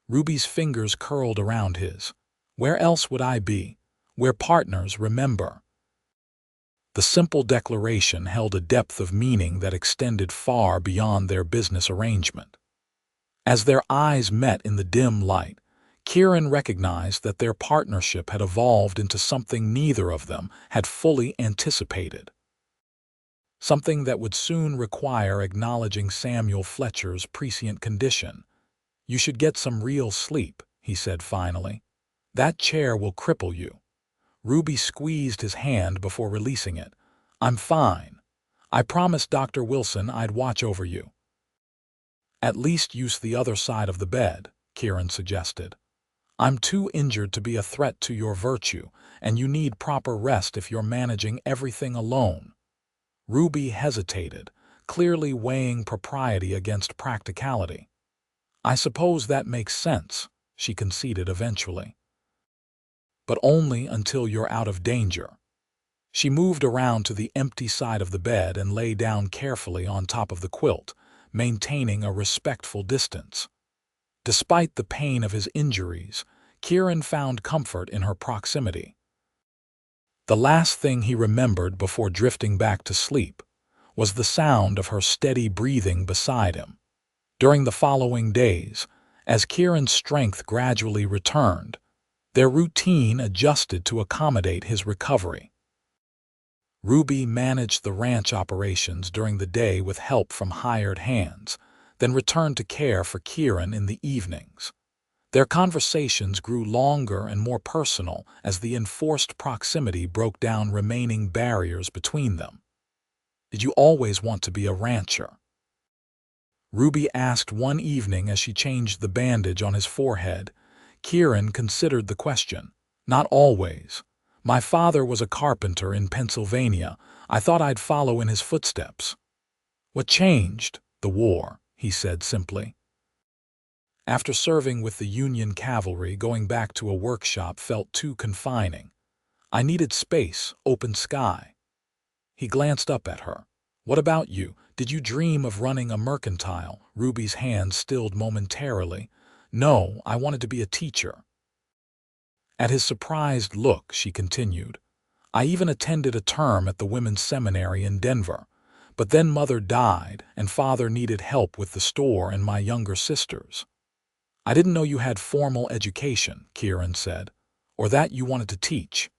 Ruby's fingers curled around his. "Where else would I be? We're partners, remember." The simple declaration held a depth of meaning that extended far beyond their business arrangement. As their eyes met in the dim light, Kieran recognized that their partnership had evolved into something neither of them had fully anticipated. Something that would soon require acknowledging Samuel Fletcher's prescient condition. "You should get some real sleep," he said finally. "That chair will cripple you." Ruby squeezed his hand before releasing it. "I'm fine. I promised Dr. Wilson I'd watch over you." "At least use the other side of the bed," Kieran suggested. "I'm too injured to be a threat to your virtue, and you need proper rest if you're managing everything alone." Ruby hesitated, clearly weighing propriety against practicality. "I suppose that makes sense," she conceded eventually. "But only until you're out of danger." She moved around to the empty side of the bed and lay down carefully on top of the quilt, maintaining a respectful distance. Despite the pain of his injuries, Kieran found comfort in her proximity. The last thing he remembered before drifting back to sleep was the sound of her steady breathing beside him. During the following days, as Kieran's strength gradually returned, their routine adjusted to accommodate his recovery. Ruby managed the ranch operations during the day with help from hired hands, then returned to care for Kieran in the evenings. Their conversations grew longer and more personal as the enforced proximity broke down remaining barriers between them. Did you always want to be a rancher?" Ruby asked one evening as she changed the bandage on his forehead. Kieran considered the question. "Not always. My father was a carpenter in Pennsylvania. I thought I'd follow in his footsteps." "What changed?" "The war," he said simply. After serving with the Union cavalry, going back to a workshop felt too confining. I needed space, open sky. He glanced up at her. "What about you? Did you dream of running a mercantile?" Ruby's hand stilled momentarily. "No, I wanted to be a teacher." At his surprised look, she continued, "I even attended a term at the women's seminary in Denver. But then Mother died, and Father needed help with the store and my younger sisters." "I didn't know you had formal education," Kieran said, "or that you wanted to teach."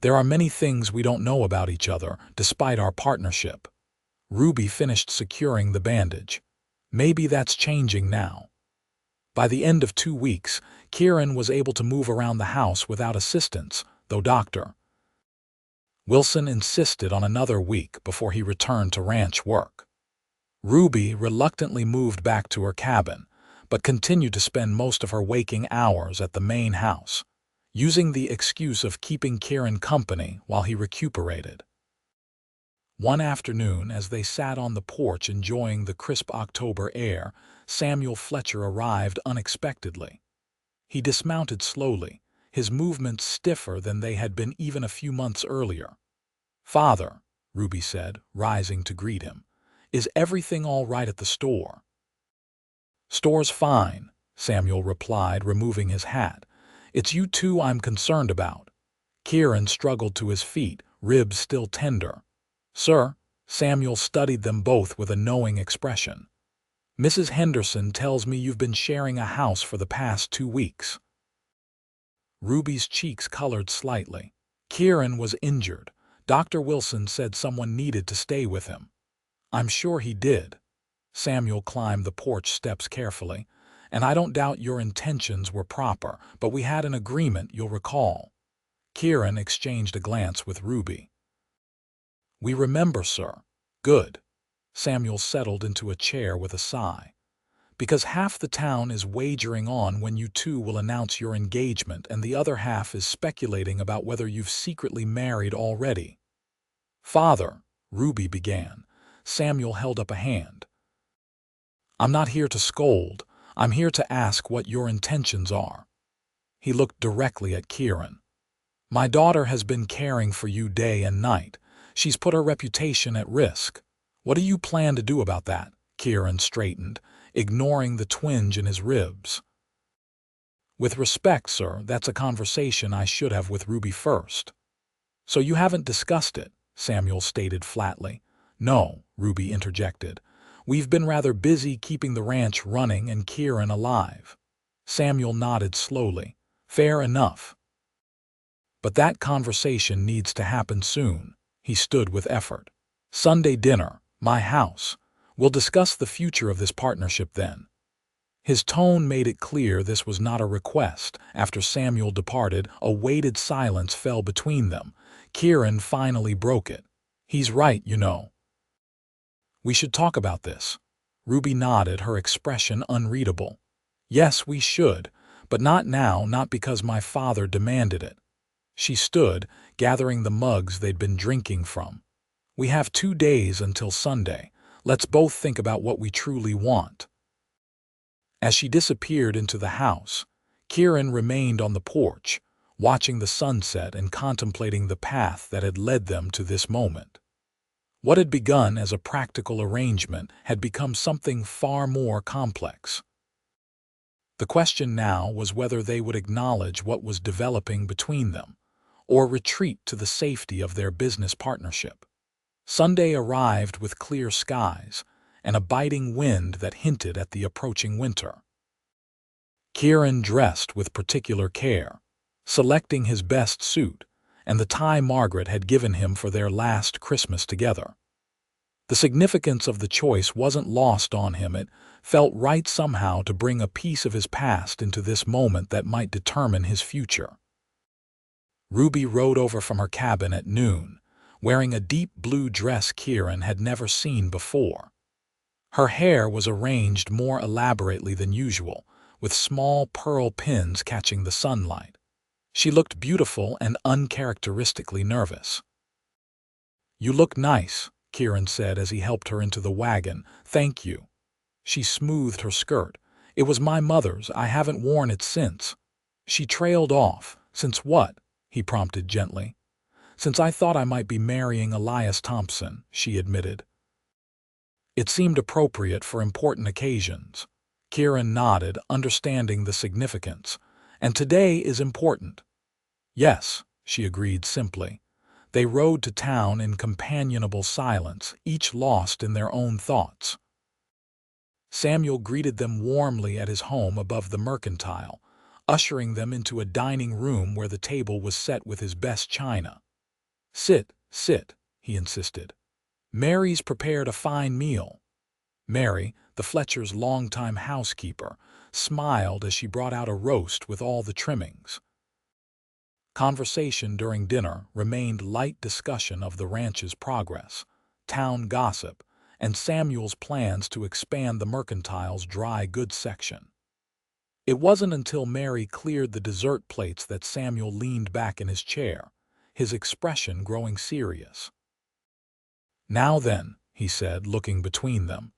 "There are many things we don't know about each other, despite our partnership." Ruby finished securing the bandage. "Maybe that's changing now." By the end of 2 weeks, Kieran was able to move around the house without assistance, though Dr. Wilson insisted on another week before he returned to ranch work. Ruby reluctantly moved back to her cabin, but continued to spend most of her waking hours at the main house, using the excuse of keeping Kieran company while he recuperated. One afternoon, as they sat on the porch enjoying the crisp October air, Samuel Fletcher arrived unexpectedly. He dismounted slowly, his movements stiffer than they had been even a few months earlier. "Father," Ruby said, rising to greet him, "is everything all right at the store?" "Store's fine," Samuel replied, removing his hat. "It's you two I'm concerned about." Kieran struggled to his feet, ribs still tender. "Sir," Samuel studied them both with a knowing expression. "Mrs. Henderson tells me you've been sharing a house for the past 2 weeks." Ruby's cheeks colored slightly. "Kieran was injured. Dr. Wilson said someone needed to stay with him." "I'm sure he did." Samuel climbed the porch steps carefully. "And I don't doubt your intentions were proper, but we had an agreement, you'll recall." Kieran exchanged a glance with Ruby. "We remember, sir." "Good." Samuel settled into a chair with a sigh. "Because half the town is wagering on when you two will announce your engagement, and the other half is speculating about whether you've secretly married already." "Father," Ruby began. Samuel held up a hand. "I'm not here to scold. I'm here to ask what your intentions are." He looked directly at Kieran. "My daughter has been caring for you day and night. She's put her reputation at risk. What do you plan to do about that?" Kieran straightened, ignoring the twinge in his ribs. "With respect, sir, that's a conversation I should have with Ruby first." "So you haven't discussed it," Samuel stated flatly. "No," Ruby interjected. "We've been rather busy keeping the ranch running and Kieran alive." Samuel nodded slowly. "Fair enough. But that conversation needs to happen soon." He stood with effort. "Sunday dinner, my house. We'll discuss the future of this partnership then." His tone made it clear this was not a request. After Samuel departed, a weighted silence fell between them. Kieran finally broke it. "He's right, you know. We should talk about this." Ruby nodded, her expression unreadable. "Yes, we should, but not now, not because my father demanded it." She stood, gathering the mugs they'd been drinking from. "We have 2 days until Sunday. Let's both think about what we truly want." As she disappeared into the house, Kieran remained on the porch, watching the sunset and contemplating the path that had led them to this moment. What had begun as a practical arrangement had become something far more complex. The question now was whether they would acknowledge what was developing between them, or retreat to the safety of their business partnership. Sunday arrived with clear skies and a biting wind that hinted at the approaching winter. Kieran dressed with particular care, selecting his best suit and the tie Margaret had given him for their last Christmas together. The significance of the choice wasn't lost on him. It felt right somehow to bring a piece of his past into this moment that might determine his future. Ruby rode over from her cabin at noon, wearing a deep blue dress Kieran had never seen before. Her hair was arranged more elaborately than usual, with small pearl pins catching the sunlight. She looked beautiful and uncharacteristically nervous. "You look nice," Kieran said as he helped her into the wagon. "Thank you." She smoothed her skirt. "It was my mother's. I haven't worn it since." She trailed off. "Since what?" he prompted gently. "Since I thought I might be marrying Elias Thompson," she admitted. It seemed appropriate for important occasions. Kieran nodded, understanding the significance. "And today is important." "Yes," she agreed simply. They rode to town in companionable silence, each lost in their own thoughts. Samuel greeted them warmly at his home above the Mercantile, ushering them into a dining room where the table was set with his best china. "Sit, sit," he insisted. "Mary's prepared a fine meal." Mary, the Fletchers' longtime housekeeper, smiled as she brought out a roast with all the trimmings. Conversation during dinner remained light discussion of the ranch's progress, town gossip, and Samuel's plans to expand the Mercantile's dry goods section. It wasn't until Mary cleared the dessert plates that Samuel leaned back in his chair, his expression growing serious. "Now then," he said, looking between them,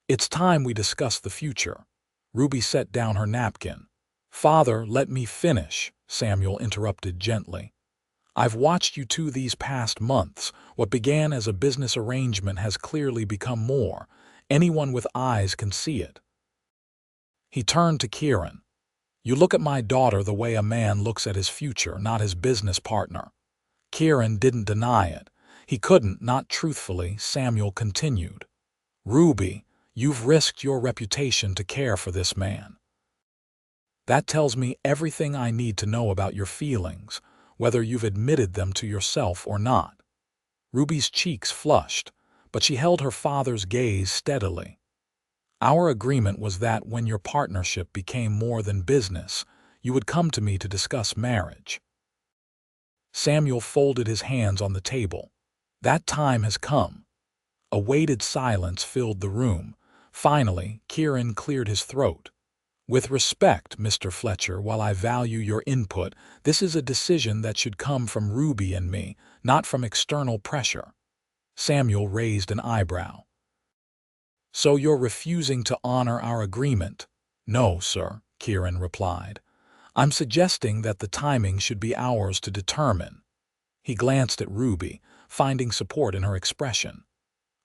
"it's time we discuss the future." Ruby set down her napkin. "Father, let me finish," Samuel interrupted gently. "I've watched you two these past months. What began as a business arrangement has clearly become more. Anyone with eyes can see it." He turned to Kieran. "You look at my daughter the way a man looks at his future, not his business partner." Kieran didn't deny it. He couldn't, not truthfully. Samuel continued. "Ruby, you've risked your reputation to care for this man. That tells me everything I need to know about your feelings, whether you've admitted them to yourself or not." Ruby's cheeks flushed, but she held her father's gaze steadily. "Our agreement was that when your partnership became more than business, you would come to me to discuss marriage." Samuel folded his hands on the table. "That time has come." A weighted silence filled the room. Finally, Kieran cleared his throat. "With respect, Mr. Fletcher, while I value your input, this is a decision that should come from Ruby and me, not from external pressure." Samuel raised an eyebrow. "So you're refusing to honor our agreement?" "No, sir," Kieran replied. "I'm suggesting that the timing should be ours to determine." He glanced at Ruby, finding support in her expression.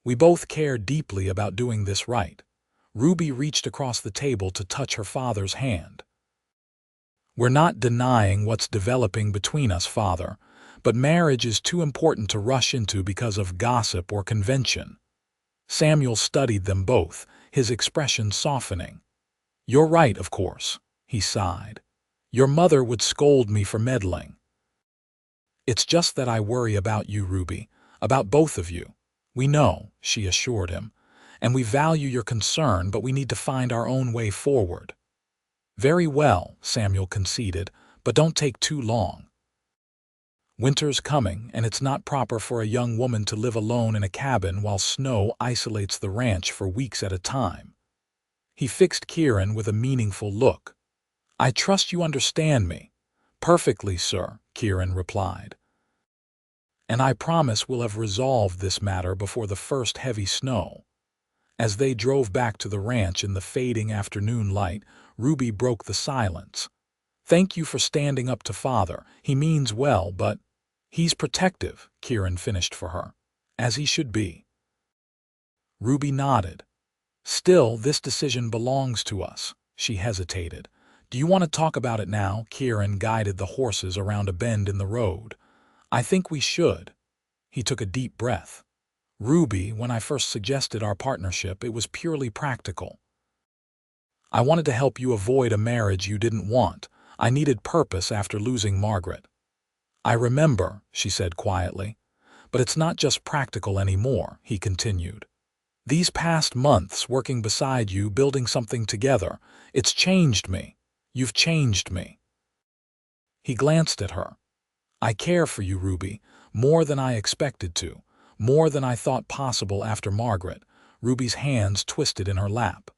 "We both care deeply about doing this right." Ruby reached across the table to touch her father's hand. "We're not denying what's developing between us, Father, but marriage is too important to rush into because of gossip or convention." Samuel studied them both, his expression softening. "You're right, of course," he sighed. "Your mother would scold me for meddling." "It's just that I worry about you, Ruby, about both of you." "We know," she assured him, "and we value your concern, but we need to find our own way forward." "Very well," Samuel conceded, "but don't take too long. Winter's coming, and it's not proper for a young woman to live alone in a cabin while snow isolates the ranch for weeks at a time." He fixed Kieran with a meaningful look. "I trust you understand me." "Perfectly, sir," Kieran replied. "And I promise we'll have resolved this matter before the first heavy snow." As they drove back to the ranch in the fading afternoon light, Ruby broke the silence. "Thank you for standing up to Father. He means well, but—" "He's protective," Kieran finished for her. "As he should be." Ruby nodded. "Still, this decision belongs to us." She hesitated. "Do you want to talk about it now?" Kieran guided the horses around a bend in the road. "I think we should." He took a deep breath. "Ruby, when I first suggested our partnership, it was purely practical. I wanted to help you avoid a marriage you didn't want. I needed purpose after losing Margaret." "I remember," she said quietly. "But it's not just practical anymore," he continued. "These past months, working beside you, building something together, it's changed me. You've changed me." He glanced at her. "I care for you, Ruby, More than I expected to, more than I thought possible after Margaret. Ruby's hands twisted in her lap.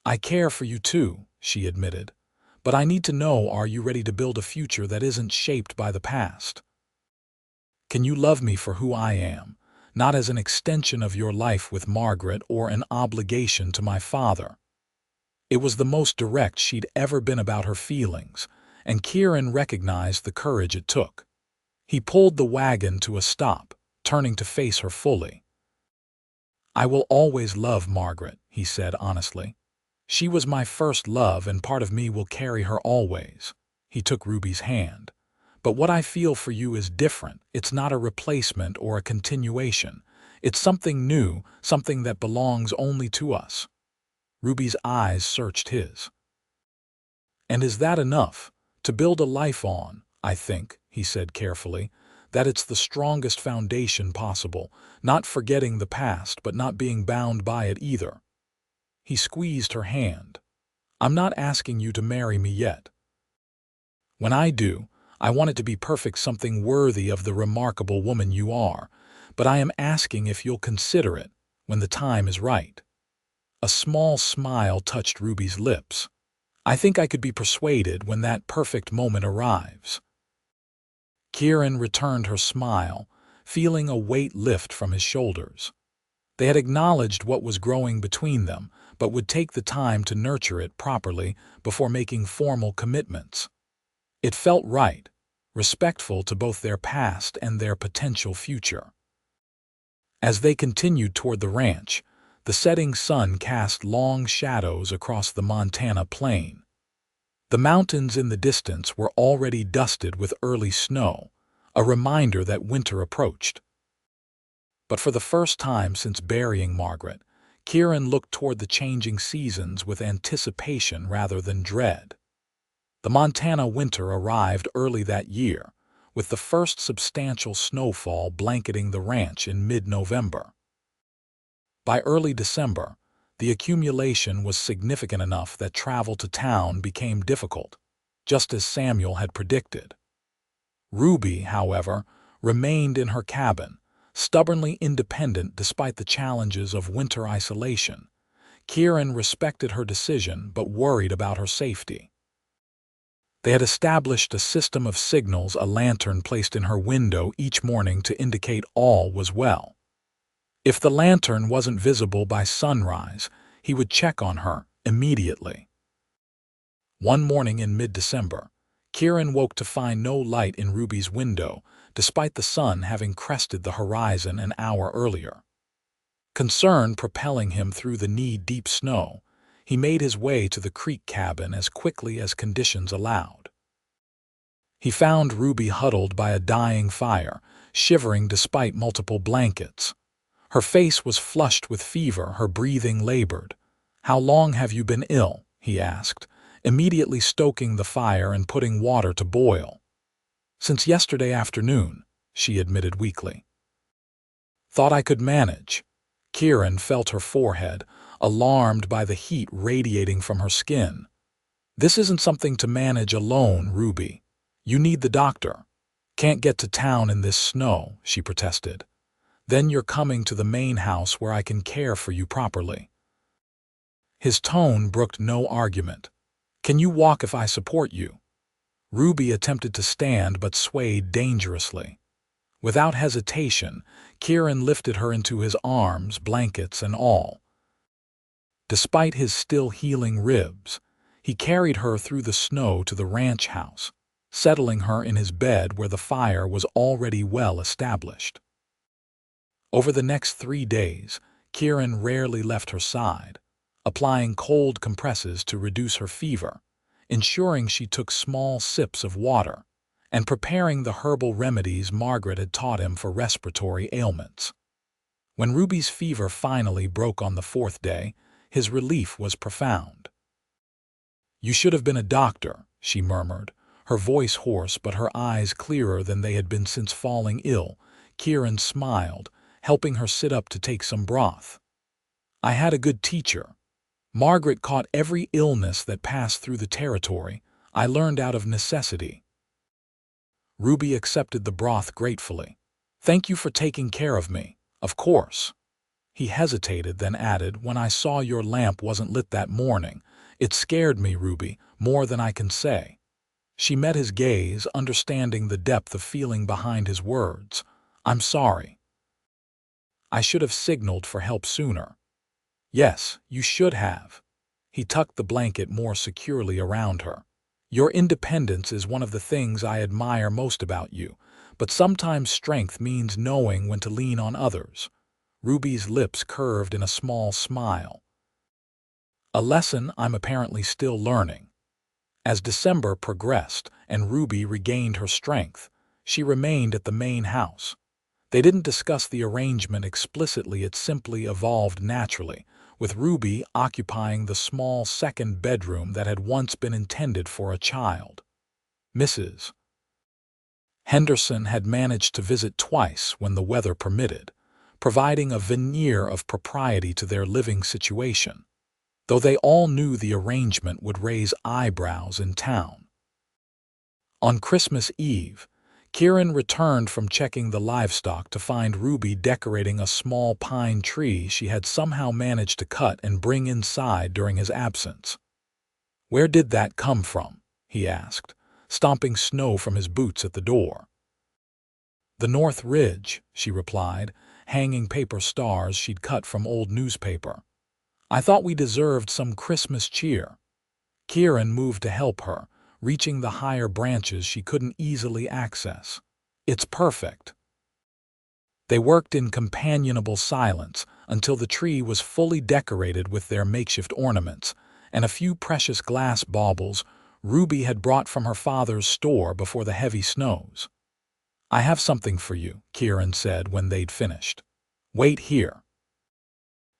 I care for you too, she admitted. But I need to know, are you ready to build a future that isn't shaped by the past? Can you love me for who I am, not as an extension of your life with Margaret or an obligation to my father? It was the most direct she'd ever been about her feelings, and Kieran recognized the courage it took. He pulled the wagon to a stop, turning to face her fully. I will always love Margaret, he said honestly. She was my first love, and part of me will carry her always. He took Ruby's hand. But what I feel for you is different. It's not a replacement or a continuation. It's something new, something that belongs only to us. Ruby's eyes searched his. And is that enough? To build a life on, I think, he said carefully, that it's the strongest foundation possible, not forgetting the past but not being bound by it either. He squeezed her hand. I'm not asking you to marry me yet. When I do, I want it to be perfect, something worthy of the remarkable woman you are, but I am asking if you'll consider it when the time is right. A small smile touched Ruby's lips. I think I could be persuaded when that perfect moment arrives. Kieran returned her smile, feeling a weight lift from his shoulders. They had acknowledged what was growing between them, but would take the time to nurture it properly before making formal commitments. It felt right, respectful to both their past and their potential future. As they continued toward the ranch, the setting sun cast long shadows across the Montana plain. The mountains in the distance were already dusted with early snow, a reminder that winter approached. But for the first time since burying Margaret, Kieran looked toward the changing seasons with anticipation rather than dread. The Montana winter arrived early that year, with the first substantial snowfall blanketing the ranch in mid-November. By early December, the accumulation was significant enough that travel to town became difficult, just as Samuel had predicted. Ruby, however, remained in her cabin, stubbornly independent despite the challenges of winter isolation. Kieran respected her decision but worried about her safety. They had established a system of signals, a lantern placed in her window each morning to indicate all was well. If the lantern wasn't visible by sunrise, he would check on her immediately. One morning in mid-December, Kieran woke to find no light in Ruby's window, despite the sun having crested the horizon an hour earlier. Concern propelling him through the knee-deep snow, he made his way to the creek cabin as quickly as conditions allowed. He found Ruby huddled by a dying fire, shivering despite multiple blankets. Her face was flushed with fever, her breathing labored. "How long have you been ill?" he asked, immediately stoking the fire and putting water to boil. "Since yesterday afternoon," she admitted weakly. "Thought I could manage." Kieran felt her forehead, alarmed by the heat radiating from her skin. "This isn't something to manage alone, Ruby. You need the doctor." "Can't get to town in this snow," she protested. "Then you're coming to the main house where I can care for you properly." His tone brooked no argument. "Can you walk if I support you?" Ruby attempted to stand but swayed dangerously. Without hesitation, Kieran lifted her into his arms, blankets and all. Despite his still healing ribs, he carried her through the snow to the ranch house, settling her in his bed where the fire was already well established. Over the next 3 days, Kieran rarely left her side, applying cold compresses to reduce her fever, ensuring she took small sips of water, and preparing the herbal remedies Margaret had taught him for respiratory ailments. When Ruby's fever finally broke on the 4th day, his relief was profound. "You should have been a doctor," she murmured, her voice hoarse but her eyes clearer than they had been since falling ill. Kieran smiled, helping her sit up to take some broth. "I had a good teacher. Margaret caught every illness that passed through the territory. I learned out of necessity." Ruby accepted the broth gratefully. Thank you for taking care of me. Of course. He hesitated, then added, when I saw your lamp wasn't lit that morning. It scared me, Ruby, more than I can say. She met his gaze, understanding the depth of feeling behind his words. I'm sorry. I should have signaled for help sooner. Yes, you should have. He tucked the blanket more securely around her. Your independence is one of the things I admire most about you, but sometimes strength means knowing when to lean on others. Ruby's lips curved in a small smile. A lesson I'm apparently still learning. As December progressed and Ruby regained her strength, she remained at the main house. They didn't discuss the arrangement explicitly, it simply evolved naturally, with Ruby occupying the small second bedroom that had once been intended for a child. Mrs. Henderson had managed to visit twice when the weather permitted, providing a veneer of propriety to their living situation, though they all knew the arrangement would raise eyebrows in town. On Christmas Eve, Kieran returned from checking the livestock to find Ruby decorating a small pine tree she had somehow managed to cut and bring inside during his absence. Where did that come from? He asked, stomping snow from his boots at the door. The North Ridge, she replied, hanging paper stars she'd cut from old newspaper. I thought we deserved some Christmas cheer. Kieran moved to help her, reaching the higher branches she couldn't easily access. It's perfect. They worked in companionable silence until the tree was fully decorated with their makeshift ornaments and a few precious glass baubles Ruby had brought from her father's store before the heavy snows. I have something for you, Kieran said when they'd finished. Wait here.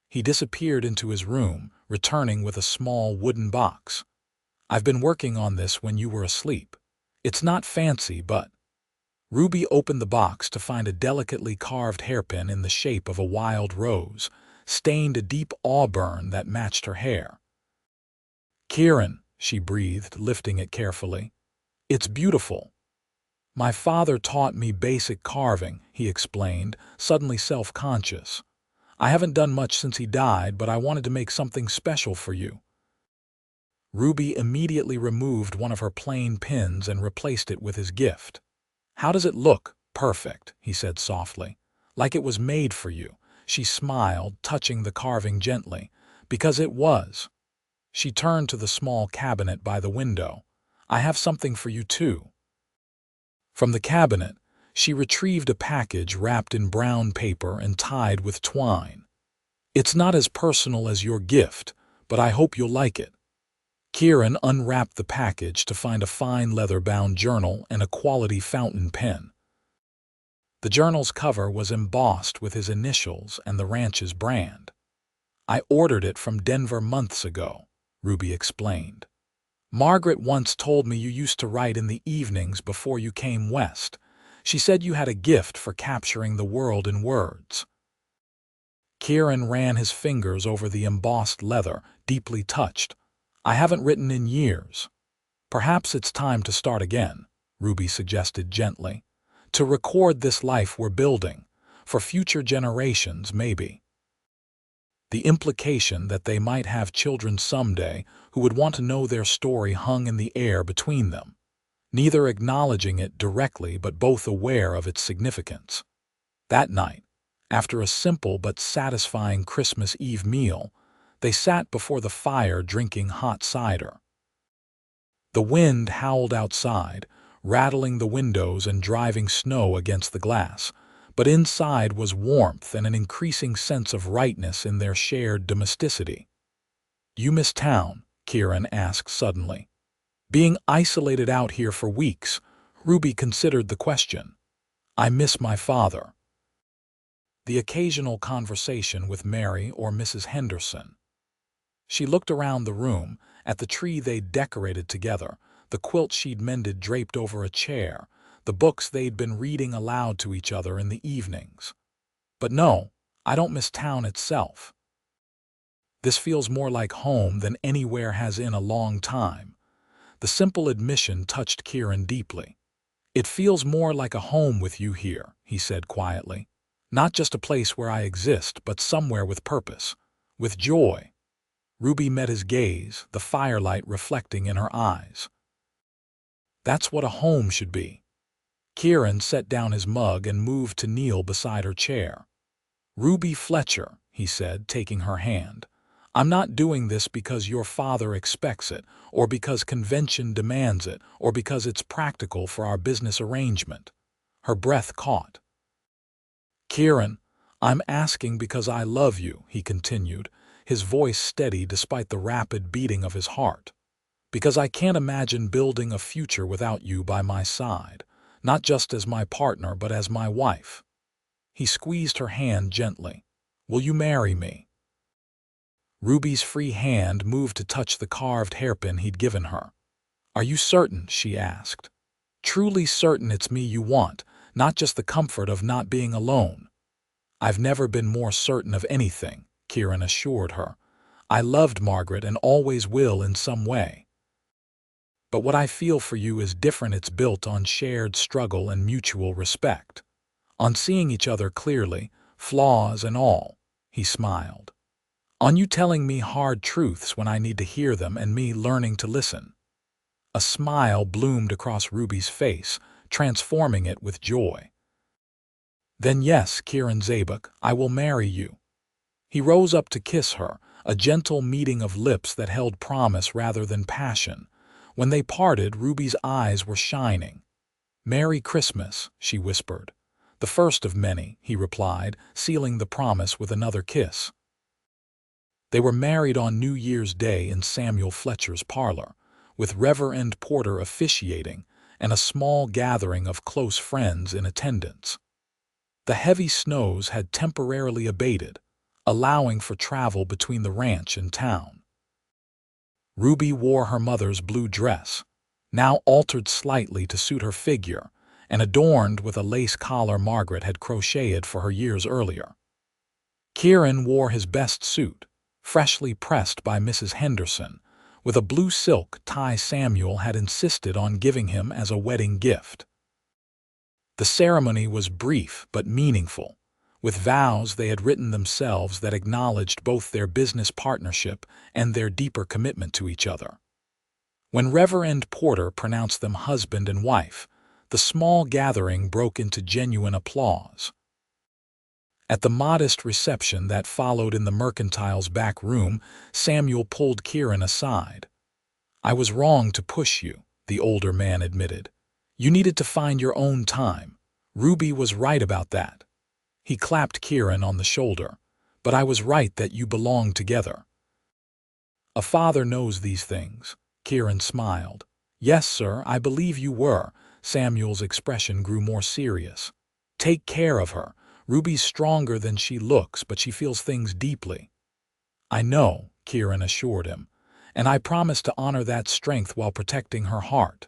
He disappeared into his room, returning with a small wooden box. I've been working on this when you were asleep. It's not fancy, but... Ruby opened the box to find a delicately carved hairpin in the shape of a wild rose, stained a deep auburn that matched her hair. Kieran, she breathed, lifting it carefully. It's beautiful. My father taught me basic carving, he explained, suddenly self-conscious. I haven't done much since he died, but I wanted to make something special for you. Ruby immediately removed one of her plain pins and replaced it with his gift. How does it look? Perfect, he said softly. Like it was made for you. She smiled, touching the carving gently. Because it was. She turned to the small cabinet by the window. I have something for you too. From the cabinet, she retrieved a package wrapped in brown paper and tied with twine. It's not as personal as your gift, but I hope you'll like it. Kieran unwrapped the package to find a fine leather-bound journal and a quality fountain pen. The journal's cover was embossed with his initials and the ranch's brand. I ordered it from Denver months ago, Ruby explained. Margaret once told me you used to write in the evenings before you came west. She said you had a gift for capturing the world in words. Kieran ran his fingers over the embossed leather, deeply touched. I haven't written in years. Perhaps it's time to start again, Ruby suggested gently. To record this life we're building. For future generations, maybe. The implication that they might have children someday who would want to know their story hung in the air between them, neither acknowledging it directly but both aware of its significance. That night, after a simple but satisfying Christmas Eve meal, they sat before the fire drinking hot cider. The wind howled outside, rattling the windows and driving snow against the glass, but inside was warmth and an increasing sense of rightness in their shared domesticity. You miss town? Kieran asked suddenly. Being isolated out here for weeks, Ruby considered the question. I miss my father. The occasional conversation with Mary or Mrs. Henderson. She looked around the room, at the tree they'd decorated together, the quilt she'd mended draped over a chair, the books they'd been reading aloud to each other in the evenings. But no, I don't miss town itself. This feels more like home than anywhere has in a long time. The simple admission touched Kieran deeply. "It feels more like a home with you here," he said quietly. "Not just a place where I exist, but somewhere with purpose, with joy." Ruby met his gaze, the firelight reflecting in her eyes. "That's what a home should be." Kieran set down his mug and moved to kneel beside her chair. "Ruby Fletcher," he said, taking her hand, "I'm not doing this because your father expects it, or because convention demands it, or because it's practical for our business arrangement." Her breath caught. "Kieran, I'm asking because I love you," he continued, his voice steady despite the rapid beating of his heart. "Because I can't imagine building a future without you by my side, not just as my partner but as my wife." He squeezed her hand gently. "Will you marry me?" Ruby's free hand moved to touch the carved hairpin he'd given her. "Are you certain?" she asked. "Truly certain it's me you want, not just the comfort of not being alone?" "I've never been more certain of anything," Kieran assured her. "I loved Margaret and always will in some way. But what I feel for you is different. It's built on shared struggle and mutual respect. On seeing each other clearly, flaws and all." He smiled. "On you telling me hard truths when I need to hear them and me learning to listen." A smile bloomed across Ruby's face, transforming it with joy. "Then yes, Kieran Zabek, I will marry you." He rose up to kiss her, a gentle meeting of lips that held promise rather than passion. When they parted, Ruby's eyes were shining. "Merry Christmas," she whispered. "The first of many," he replied, sealing the promise with another kiss. They were married on New Year's Day in Samuel Fletcher's parlor, with Reverend Porter officiating and a small gathering of close friends in attendance. The heavy snows had temporarily abated, allowing for travel between the ranch and town. Ruby wore her mother's blue dress, now altered slightly to suit her figure, and adorned with a lace collar Margaret had crocheted for her years earlier. Kieran wore his best suit, freshly pressed by Mrs. Henderson, with a blue silk tie Samuel had insisted on giving him as a wedding gift. The ceremony was brief but meaningful, with vows they had written themselves that acknowledged both their business partnership and their deeper commitment to each other. When Reverend Porter pronounced them husband and wife, the small gathering broke into genuine applause. At the modest reception that followed in the mercantile's back room, Samuel pulled Kieran aside. "I was wrong to push you," the older man admitted. "You needed to find your own time. Ruby was right about that." He clapped Kieran on the shoulder. "But I was right that you belong together." "A father knows these things," Kieran smiled. "Yes, sir, I believe you were." Samuel's expression grew more serious. "Take care of her. Ruby's stronger than she looks, but she feels things deeply." "I know," Kieran assured him, "and I promise to honor that strength while protecting her heart."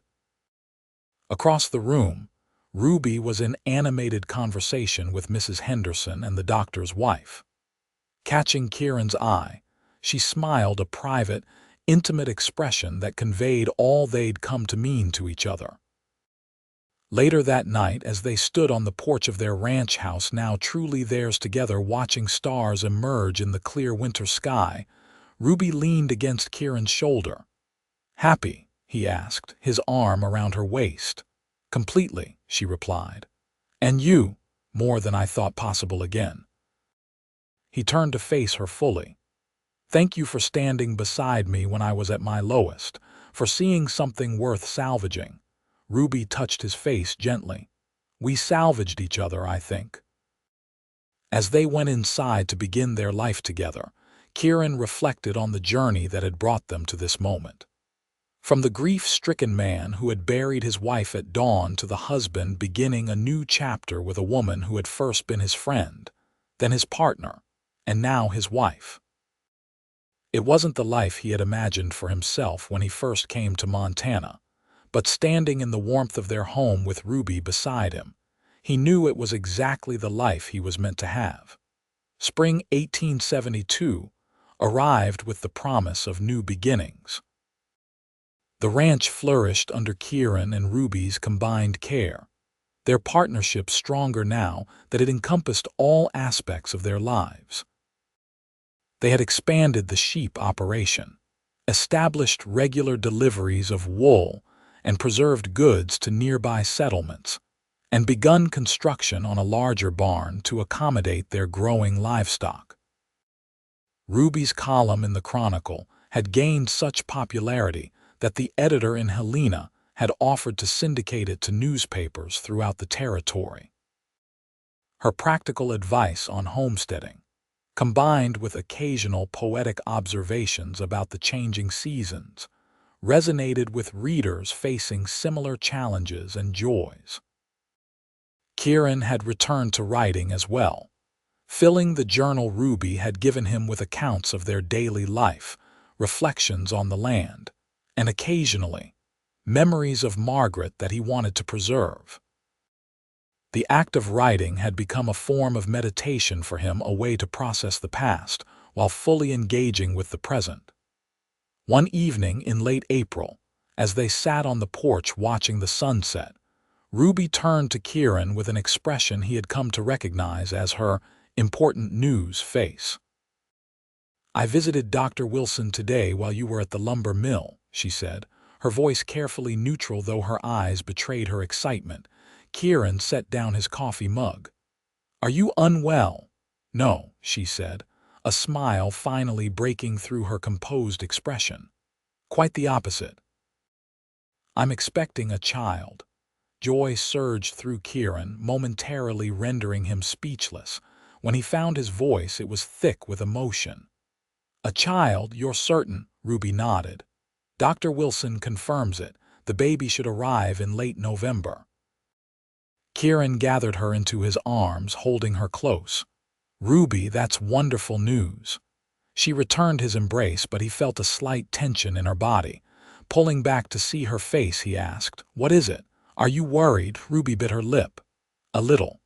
Across the room, Ruby was in animated conversation with Mrs. Henderson and the doctor's wife. Catching Kieran's eye, she smiled a private, intimate expression that conveyed all they'd come to mean to each other. Later that night, as they stood on the porch of their ranch house, now truly theirs together, watching stars emerge in the clear winter sky, Ruby leaned against Kieran's shoulder. "Happy?" he asked, his arm around her waist. "Completely," she replied. "And you?" "More than I thought possible again." He turned to face her fully. "Thank you for standing beside me when I was at my lowest, for seeing something worth salvaging." Ruby touched his face gently. "We salvaged each other, I think." As they went inside to begin their life together, Kieran reflected on the journey that had brought them to this moment. From the grief-stricken man who had buried his wife at dawn to the husband beginning a new chapter with a woman who had first been his friend, then his partner, and now his wife. It wasn't the life he had imagined for himself when he first came to Montana, but standing in the warmth of their home with Ruby beside him, he knew it was exactly the life he was meant to have. Spring 1872 arrived with the promise of new beginnings. The ranch flourished under Kieran and Ruby's combined care, their partnership stronger now that it encompassed all aspects of their lives. They had expanded the sheep operation, established regular deliveries of wool and preserved goods to nearby settlements, and begun construction on a larger barn to accommodate their growing livestock. Ruby's column in the Chronicle had gained such popularity that the editor in Helena had offered to syndicate it to newspapers throughout the territory. Her practical advice on homesteading, combined with occasional poetic observations about the changing seasons, resonated with readers facing similar challenges and joys. Kieran had returned to writing as well, filling the journal Ruby had given him with accounts of their daily life, reflections on the land, and occasionally, memories of Margaret that he wanted to preserve. The act of writing had become a form of meditation for him, a way to process the past while fully engaging with the present. One evening in late April, as they sat on the porch watching the sunset, Ruby turned to Kieran with an expression he had come to recognize as her important news face. "I visited Dr. Wilson today while you were at the lumber mill," she said, her voice carefully neutral though her eyes betrayed her excitement. Kieran set down his coffee mug. "Are you unwell?" "No," she said, a smile finally breaking through her composed expression. "Quite the opposite. I'm expecting a child." Joy surged through Kieran, momentarily rendering him speechless. When he found his voice, it was thick with emotion. "A child, you're certain?" Ruby nodded. "Dr. Wilson confirms it. The baby should arrive in late November." Kieran gathered her into his arms, holding her close. "Ruby, that's wonderful news." She returned his embrace, but he felt a slight tension in her body. Pulling back to see her face, he asked, "What is it? Are you worried?" Ruby bit her lip. "A little.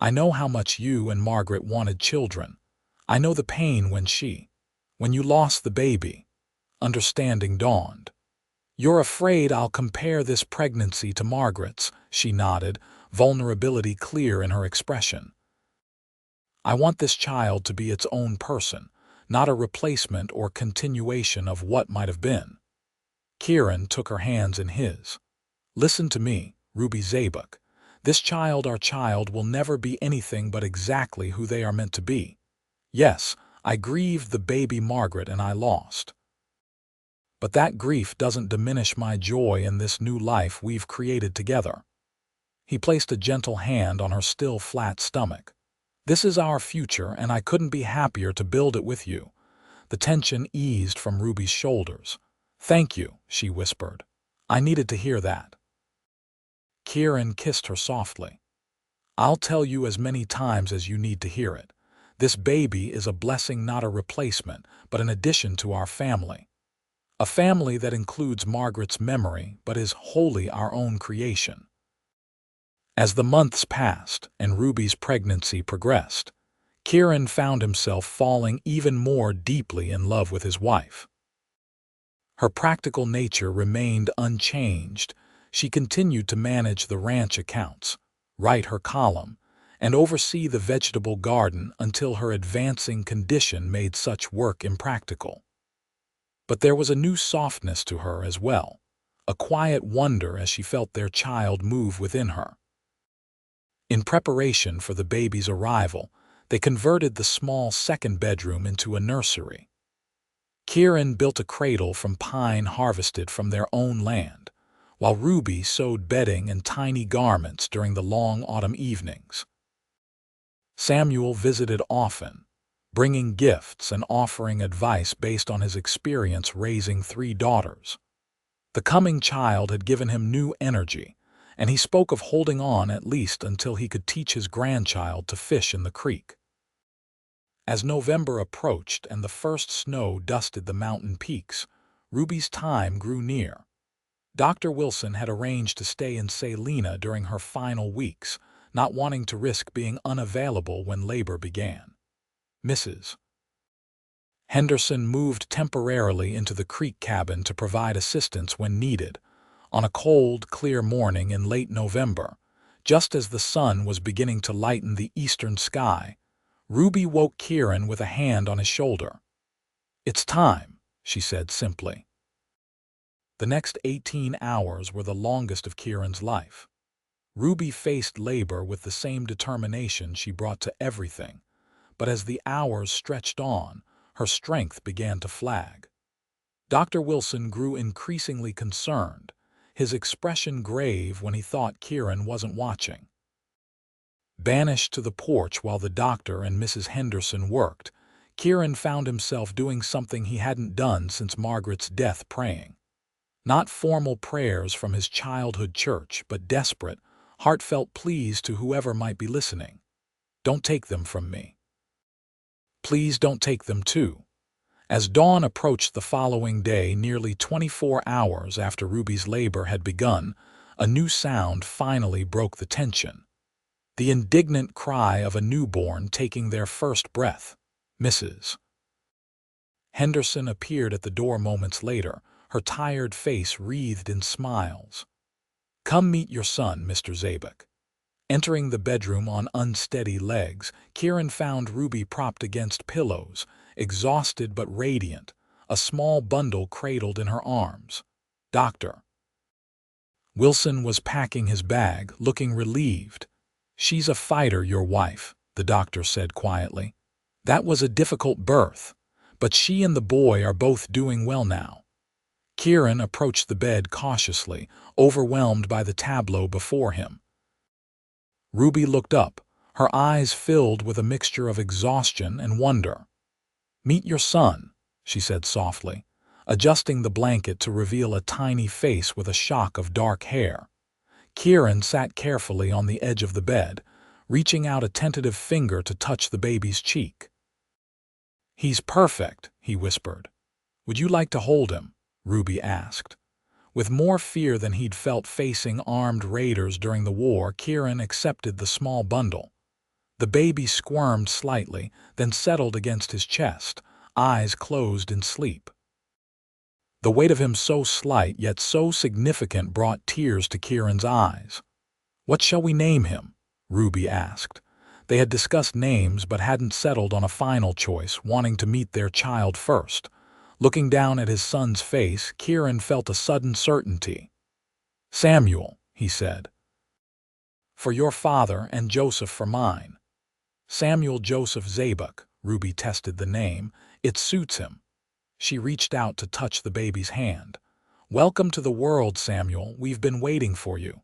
I know how much you and Margaret wanted children. I know the pain when you lost the baby." Understanding dawned. "You're afraid I'll compare this pregnancy to Margaret's," she nodded, vulnerability clear in her expression. "I want this child to be its own person, not a replacement or continuation of what might have been." Kieran took her hands in his. "Listen to me, Ruby Zabek. This child, our child, will never be anything but exactly who they are meant to be. Yes, I grieved the baby Margaret and I lost. But that grief doesn't diminish my joy in this new life we've created together." He placed a gentle hand on her still flat stomach. "This is our future, and I couldn't be happier to build it with you." The tension eased from Ruby's shoulders. "Thank you," she whispered. "I needed to hear that." Kieran kissed her softly. "I'll tell you as many times as you need to hear it. This baby is a blessing, not a replacement, but an addition to our family. A family that includes Margaret's memory, but is wholly our own creation." As the months passed and Ruby's pregnancy progressed, Kieran found himself falling even more deeply in love with his wife. Her practical nature remained unchanged. She continued to manage the ranch accounts, write her column, and oversee the vegetable garden until her advancing condition made such work impractical. But there was a new softness to her as well, a quiet wonder as she felt their child move within her. In preparation for the baby's arrival, they converted the small second bedroom into a nursery. Kieran built a cradle from pine harvested from their own land, while Ruby sewed bedding and tiny garments during the long autumn evenings. Samuel visited often, bringing gifts and offering advice based on his experience raising 3 daughters. The coming child had given him new energy, and he spoke of holding on at least until he could teach his grandchild to fish in the creek. As November approached and the first snow dusted the mountain peaks, Ruby's time grew near. Dr. Wilson had arranged to stay in Salina during her final weeks, not wanting to risk being unavailable when labor began. Mrs. Henderson moved temporarily into the creek cabin to provide assistance when needed. On a cold, clear morning in late November, just as the sun was beginning to lighten the eastern sky, Ruby woke Kieran with a hand on his shoulder. "It's time," she said simply. The next 18 hours were the longest of Kieran's life. Ruby faced labor with the same determination she brought to everything, but as the hours stretched on, her strength began to flag. Dr. Wilson grew increasingly concerned, his expression grave when he thought Kieran wasn't watching. Banished to the porch while the doctor and Mrs. Henderson worked, Kieran found himself doing something he hadn't done since Margaret's death: praying. Not formal prayers from his childhood church, but desperate, heartfelt pleas to whoever might be listening. "Don't take them from me. Please don't take them too." As dawn approached the following day, nearly 24 hours after Ruby's labor had begun, a new sound finally broke the tension. The indignant cry of a newborn taking their first breath. Mrs. Henderson appeared at the door moments later, her tired face wreathed in smiles. "Come meet your son, Mr. Zabek." Entering the bedroom on unsteady legs, Kieran found Ruby propped against pillows, exhausted but radiant, a small bundle cradled in her arms. Dr. Wilson was packing his bag, looking relieved. "She's a fighter, your wife," the doctor said quietly. "That was a difficult birth, but she and the boy are both doing well now." Kieran approached the bed cautiously, overwhelmed by the tableau before him. Ruby looked up, her eyes filled with a mixture of exhaustion and wonder. "Meet your son," she said softly, adjusting the blanket to reveal a tiny face with a shock of dark hair. Kieran sat carefully on the edge of the bed, reaching out a tentative finger to touch the baby's cheek. "He's perfect," he whispered. "Would you like to hold him?" Ruby asked. With more fear than he'd felt facing armed raiders during the war, Kieran accepted the small bundle. The baby squirmed slightly, then settled against his chest, eyes closed in sleep. The weight of him, so slight yet so significant, brought tears to Kieran's eyes. "What shall we name him?" Ruby asked. They had discussed names but hadn't settled on a final choice, wanting to meet their child first. Looking down at his son's face, Kieran felt a sudden certainty. "Samuel," he said. "For your father and Joseph for mine." "Samuel Joseph Zabek," Ruby tested the name. "It suits him." She reached out to touch the baby's hand. "Welcome to the world, Samuel. We've been waiting for you."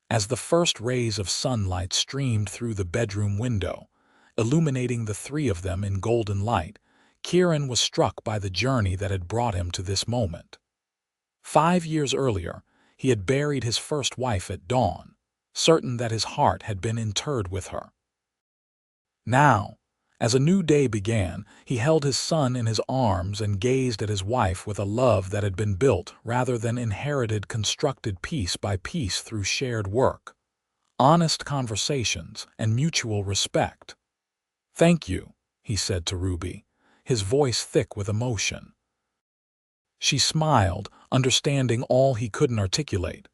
As the first rays of sunlight streamed through the bedroom window, illuminating the three of them in golden light, Kieran was struck by the journey that had brought him to this moment. 5 years earlier, he had buried his first wife at dawn, certain that his heart had been interred with her. Now, as a new day began, he held his son in his arms and gazed at his wife with a love that had been built rather than inherited, constructed piece by piece through shared work, honest conversations, and mutual respect. "Thank you," he said to Ruby, his voice thick with emotion. She smiled, understanding all he couldn't articulate.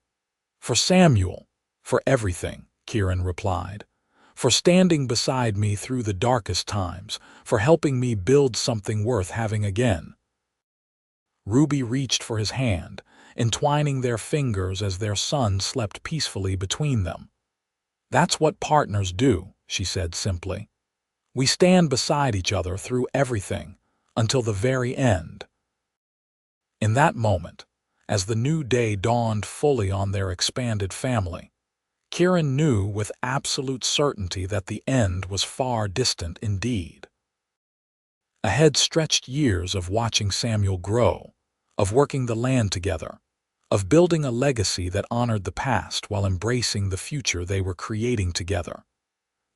"For Samuel, for everything," Kieran replied. "For standing beside me through the darkest times, for helping me build something worth having again." Ruby reached for his hand, entwining their fingers as their son slept peacefully between them. "That's what partners do," she said simply. "We stand beside each other through everything, until the very end." In that moment, as the new day dawned fully on their expanded family, Kieran knew with absolute certainty that the end was far distant indeed. Ahead stretched years of watching Samuel grow, of working the land together, of building a legacy that honored the past while embracing the future they were creating together.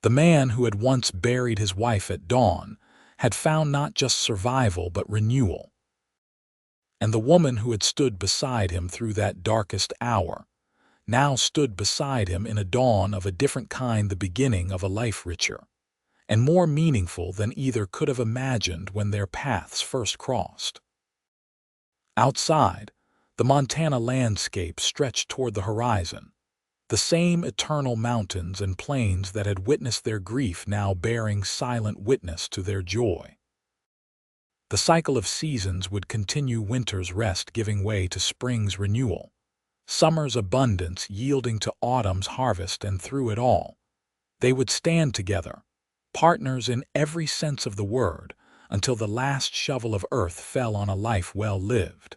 The man who had once buried his wife at dawn had found not just survival but renewal. And the woman who had stood beside him through that darkest hour now stood beside him in a dawn of a different kind, the beginning of a life richer. and more meaningful than either could have imagined when their paths first crossed. Outside, the Montana landscape stretched toward the horizon, the same eternal mountains and plains that had witnessed their grief now bearing silent witness to their joy. The cycle of seasons would continue, winter's rest giving way to spring's renewal, summer's abundance yielding to autumn's harvest, and through it all, they would stand together, partners in every sense of the word, until the last shovel of earth fell on a life well lived.